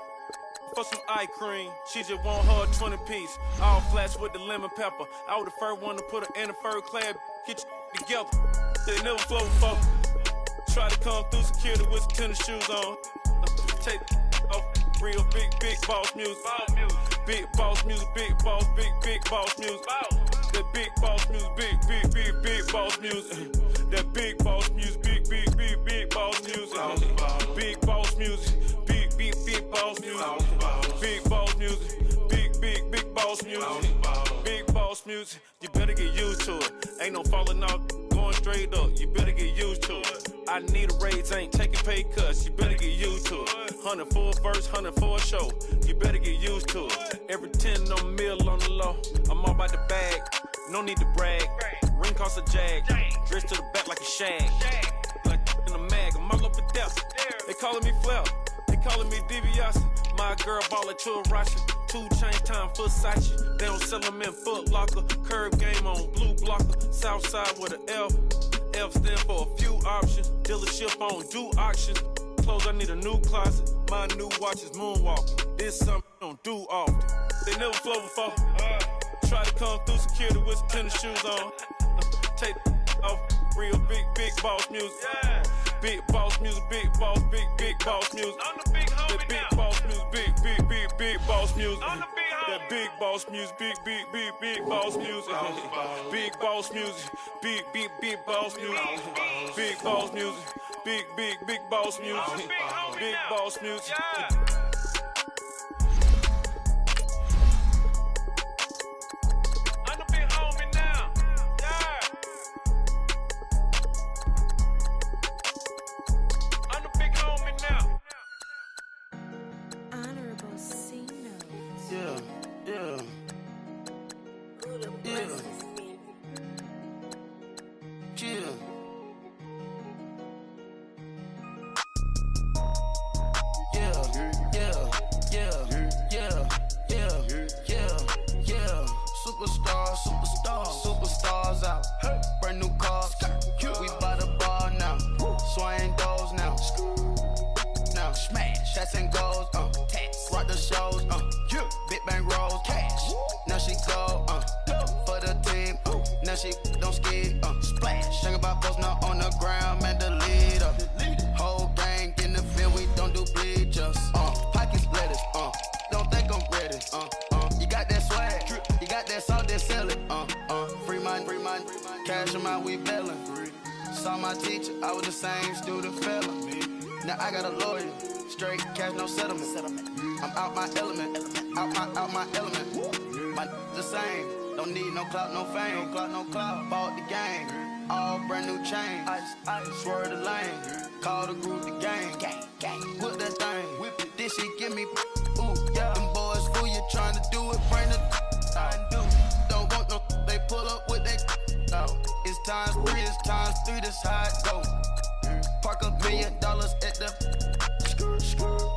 For some eye cream, she just want her 20 piece. All flats with the lemon pepper. I was the first one to put her in a fur clad. Get you together. They never flow before. Try to come through security with some tennis shoes on. Take off real big boss music. Big boss music, big boss music. That big boss music, big boss music. That big boss music, big boss music. Big boss music, big boss music. Big boss music, big boss music. Big boss music, you better get used to it. Ain't no falling off, going straight up. You better get used to it. I need a raise, ain't taking pay cuts. You better get used to it. 100 for a verse, 100 for a show. You better get used to it. Every 10 on mill on the low. I'm all about the bag, no need to brag. Ring cost a jag, dressed to the back like a shag. Like in a mag, I'm all up and down. They calling me Flair, they calling me DiBiase. My girl ball to a Russian. 2 chain time for Sachi. They don't sell them in Foot Locker. Curve game on blue blocker. South side with an F. F stand for a few options. Dealership on do auctions. Clothes, I need a new closet. My new watch is moonwalking. This something I don't do often. They never flow before. Try to come through security with some tennis shoes on. Take off real big boss music. Big boss music, big boss music. I'm the big homie that big boss music, big boss music. I'm the big homie. That big boss music, big boss music. Big boss music, big boss music. Big boss music, big boss music. Big boss music. Superstars out. Brand new cars. We by the bar now. Swaying doors now. Now smash. Shots and goals. Rock the shows. Big bang rolls. Cash. Now she go. For the team. Now she don't ski. Splash. Think about post now on the ground. Man, the leader. Whole gang in the field. We don't do bleachers. Pockets lettuce. Don't think I'm ready. You got that swag. You got that salt, then sell it. Free mind. Cash them out, we bailin'. Saw my teacher, I was the same student fella. Now I got a lawyer. Straight cash, no settlement. I'm out my element. Out my element. My the same. Don't need no clout, no fame. No clout. Bought the game. All brand new chain. Ice. Swerve the lane. Call the group the gang. Whip that thing. Whip it. This shit give me. Ooh, yeah. Them boys fool you trying to do it. Bring the. I do. Don't want no. They pull up with they. It's times 3. This how it go. Park $1 million at the.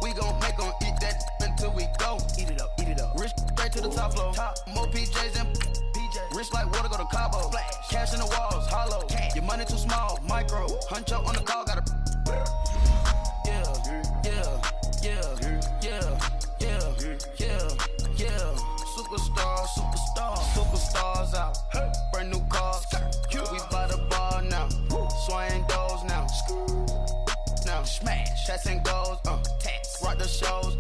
We gon' make 'em eat that until we go. Eat it up. Rich straight to the top floor. More PJs and PJs. Rich like water, go to Cabo. Splash. Cash in the walls, hollow. Cash. Your money too small, micro. Huncho on the call, gotta. Superstars out. Brand new cars. We by the bar now. Swaying doors now. Now smash. Shots and goals. Rock the shows.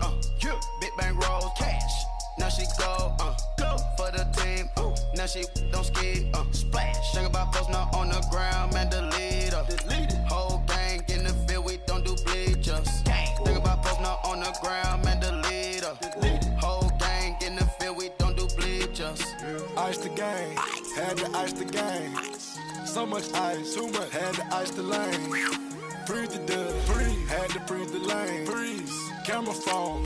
Big bang rolls. Cash. Now she go. For the team. Now she don't ski. Splash. Think about post now on the ground. Man, the leader. Whole gang in the field. We don't do bleachers. Think about post now on the ground. Man, the leader. Whole gang in the field. We don't do bleachers. Ice the game, had to ice the game. So much ice, too much, had to ice the lane. Freeze the dub, freeze, had to freeze the lane. Freeze, camera phone.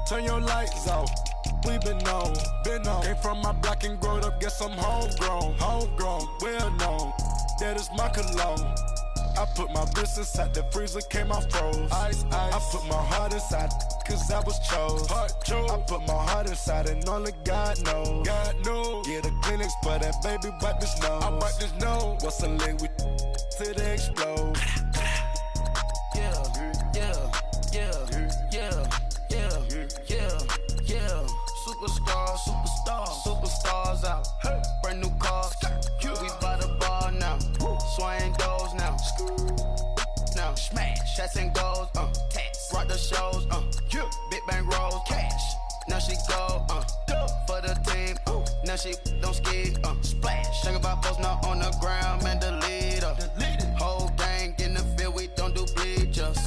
Turn your lights off. We been on. Came from my block and growed up, guess I'm homegrown, well known. That is my cologne. I put my wrist inside the freezer, came out froze. Ice. I put my heart inside, cause I was chose. I put my heart inside and only God knows. Yeah, the clinics, but that baby bite this nose. I bite this nose. What's a liquid till they explode? Superstars out. Brand new cars. We by the bar now. Swaying doors now. Now smash. Shots and goals. Rock the shows. Big bang rolls. Cash. Now she go. For the team. Now she don't ski. Splash. Think about post now on the ground. Man, the leader. Whole gang in the field. We don't do bleachers.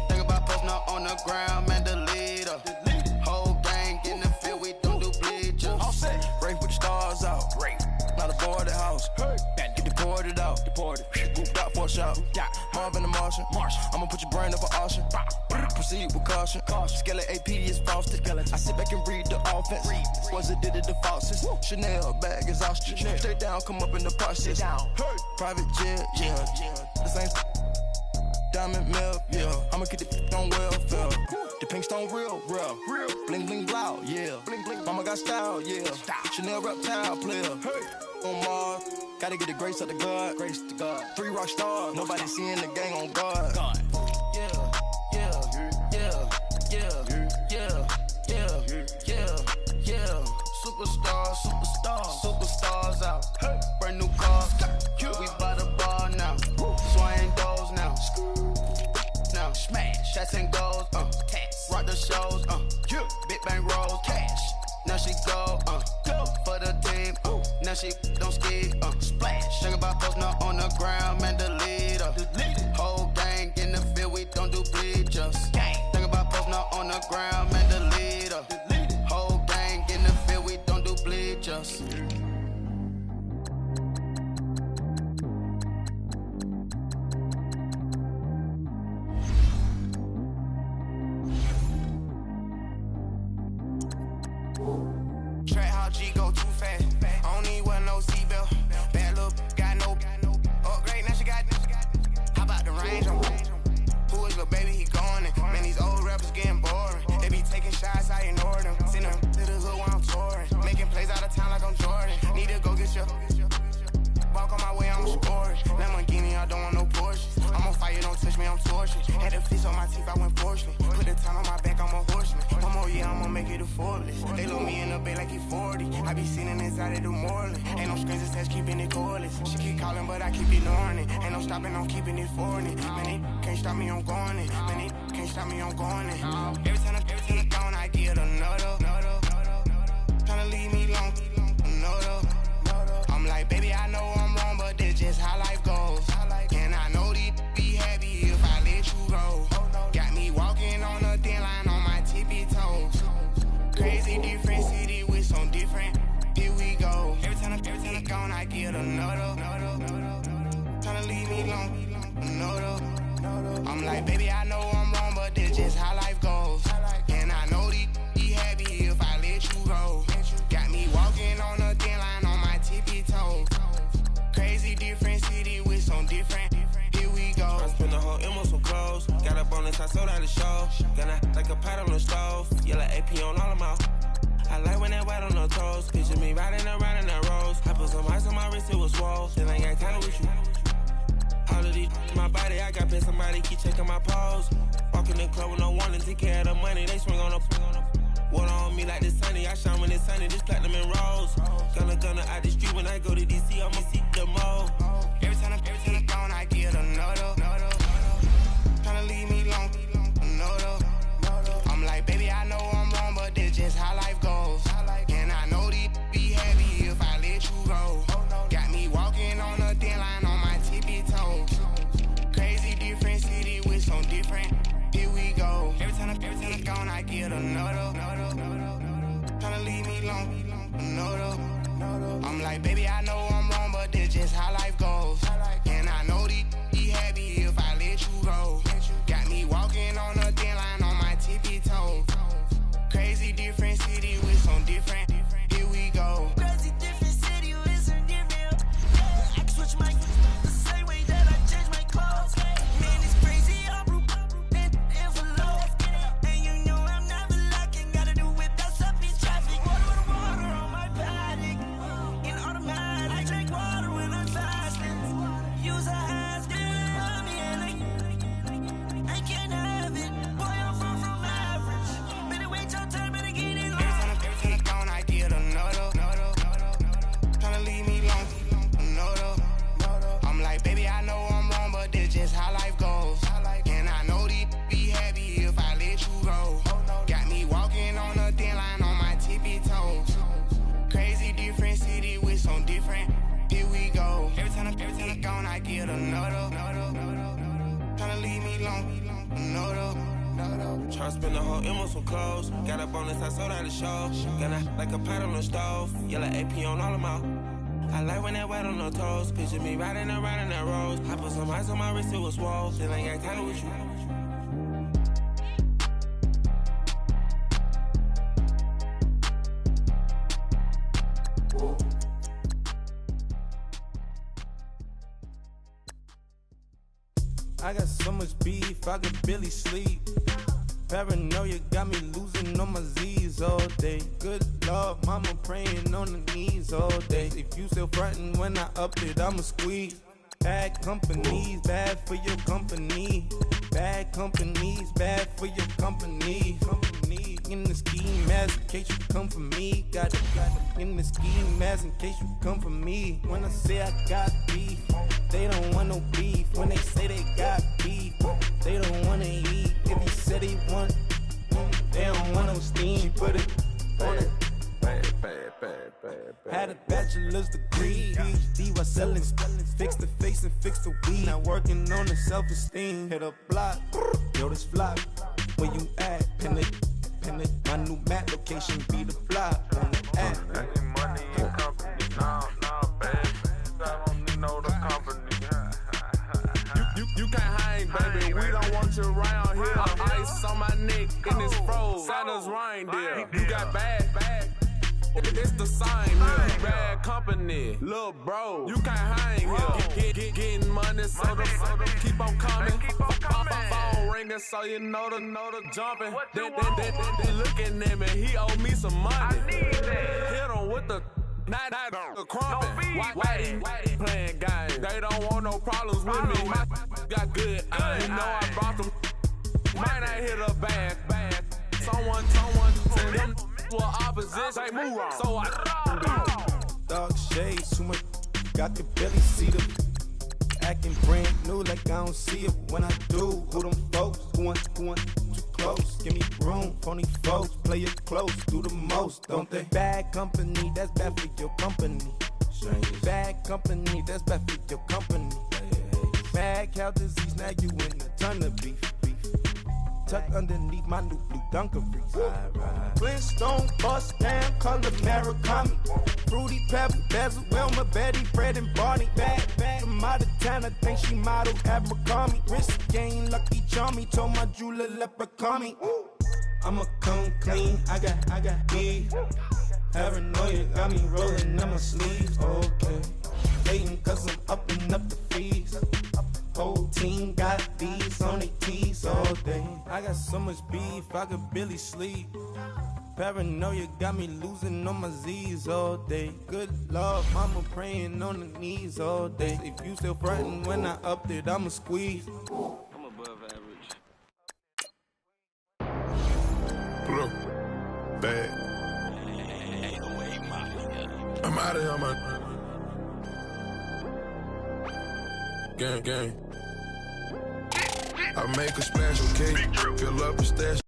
Think about post now on the ground. Man, the leader. Whole gang in the field. We don't do bleachers. All set. Rain put the stars out. Not a board at house. Get deported out. Moved out for a shot. Marvin the Martian. I'ma put your brain up for auction. Proceed with caution. Skeleton AP is frosted. I sit back and read the offense. Was it did it the faucets? Chanel bag is ostrich. Stay down, come up in the process. Private jet, yeah. The same diamond milk, yeah. I'ma get the on welfare. The pink stone real. Bling bling blow, yeah. Mama got style, yeah. Chanel reptile player. On Mars, gotta get the grace of the God. 3 rock stars, nobody seeing the gang on guard. Superstars out. Brand new cars. We by the bar now. Swaying doors now. Now smash. Shots and goals. Rock the shows. Big bang rolls. Cash. Now she go. For the team. Now she don't ski. Splash. Think about post now on the ground. Man, the leader. Whole gang in the field. We don't do bleachers. Think about post now on the ground. Man, the leader. Whole gang in the field. We don't do bleachers. Track how G go too fast. I don't need wear no seatbelt. Bad little got no upgrade. Now she got. How about the rain? Stitch on my teeth, I went fortunate. Put the time on my back, I'm a horseman. One more year, I'ma make it a Forbes. They load me in the bay like he 40. I be sitting inside of the Moreland. Ain't no strings attached, keeping it cordless. She keep calling, but I keep ignoring it. Ain't no stopping, I'm keeping it for it. Man, they can't stop me, I'm going it. Man, they can't stop me, I'm going it. Every time I gone, I get another. Tryna leave me alone, another. I'm like, baby, I know I'm wrong, but that's just how life goes. And I know these be happy if I let you go. Got me walking on a thin line on my tippy toes. Crazy different city with some different. Here we go. Every time I gone, I get another. Tryna leave me alone, another. I'm like, baby, I know I'm wrong, but that's just how life goes. And I know these be happy if I let you go. Got me walking on a thin line on my tippy toes. Crazy different city with some different. Here we go. I spent the whole M on some clothes. Got up on this, I sold out the show. Got like a pot on the stove. Yellow AP on all of my. I like when that white on the toes. Picture me riding around in that rose. I put some ice on my wrist, it was swole. Then I got time with you. All of these my body, I got paid somebody keep checking my pose. Walk in the club with no warning, take care of the money. They swing on the water on me like the sunny. I shine when it's sunny, this platinum and rose. Gonna out the street when I go to DC, I'ma see the mode. Every time I gone, I get another. Tryna leave me alone, another. I'm like, baby, I know I'm wrong, but that's just how life goes. And I know these be happy if I let you go. Got me walking on a thin line on my tippy toes. Crazy different city with some different. Here we go. Every time I gone, I get another. Tryna leave me alone, another. I'm like, baby, I know I'm wrong, but that's just how life goes. And I know these be happy if I let you go. Got me walking on a thin line on my tippy toes. Crazy different city with some different. Here we go. Crazy different city with some different. I switch my the same way that I change my clothes. Man, it's crazy. I'm in envelope. And you know I'm never lacking. Gotta do it. That's up in traffic. Water on my paddock. In automatic. I drink water when I'm fasting. Use a has on me and I can't have it. Boy, I'm far from average. Better wait your turn, better get in line. Every time I gone, I get another. Tryna leave me alone, another. I'm like, baby, I know I'm wrong, but that's just how life goes. And I know these be happy if I let you go. Got me walking on a thin line on my tippy toes. Crazy different city with some different. Here we go. Every time I gone, I get another. Tryna leave me alone, another. Tryna spend the whole M on some clothes. Got up on this, I sold out the show. Got like a pot on the stove. Yellow AP on all of my. I like when that white on the toes. Picture me riding around in that rose. I put some ice on my wrist, it was swole. Then I got kinda with you. I got so much beef, I could barely sleep. Paranoia got me losing on my Z's all day. Good Lord, mama praying on the knees all day. If you still frontin' when I up it, I'ma squeeze. Bad companies, bad for your company. Bad companies, bad for your company. Company in the ski mask in case you come for me. Got it in the ski mask in case you come for me. When I say I got beef, they don't want no beef. When they say they got beef, they don't wanna eat. If he said he want, they don't want no steam. She put it on it. Had a bachelor's degree, PhD while selling. Fix the face and fix the weed. Now working on the self-esteem. Hit a block, yo, this flop. Where you at? Pin it. My new map location be the flop on the app. Money and company, no, baby. I don't need no company. You can't hang, baby. We don't want you around here. Ice on my neck in this froze. Santa's reindeer. You got bad. It's the sign here. Bad company, little bro. You can't hang here. Getting money, so the keep on coming. Phone ringing, so you know the jumping. They looking at me. He owe me some money. I need that. Hit him with the. Not the crumpin'. Why they playing games? They don't want no problems with me. My got good. I know I brought them. equal opposites. They move wrong. So I dog shade, too much. Got the belly see them. Acting brand new like I don't see it when I do. Who them folks? Who want too close? Give me room, phony folks. Play it close, do the most, don't they? Bad company, that's bad for your company. Bad company, that's bad for your company. Mad cow disease, now you in a ton of beef. Tucked underneath my new blue Dunkaroos. Flintstone bust down, color Murakami. Fruity Pebble, Bezel, Wilma, Betty, Fred, and Barney. Bad from out of town, I think she modeled Abercrombie. Wrist game, Lucky Charmy, told my jeweler leprechaun. I'ma come clean, I got beef. Paranoia got me rolling on my sleeves, okay. Hating cause I'm upping up the fees. Whole team got these on their tees all day. I got so much beef, I could barely sleep. Paranoia got me losing on my Z's all day. Good Lord, mama praying on the knees all day. If you still frontin' when I upped it, I'ma squeeze. I'm above average. Pull up. Bad. I'm out of here, man. Gang. I make a splash, okay? Fill up a stash,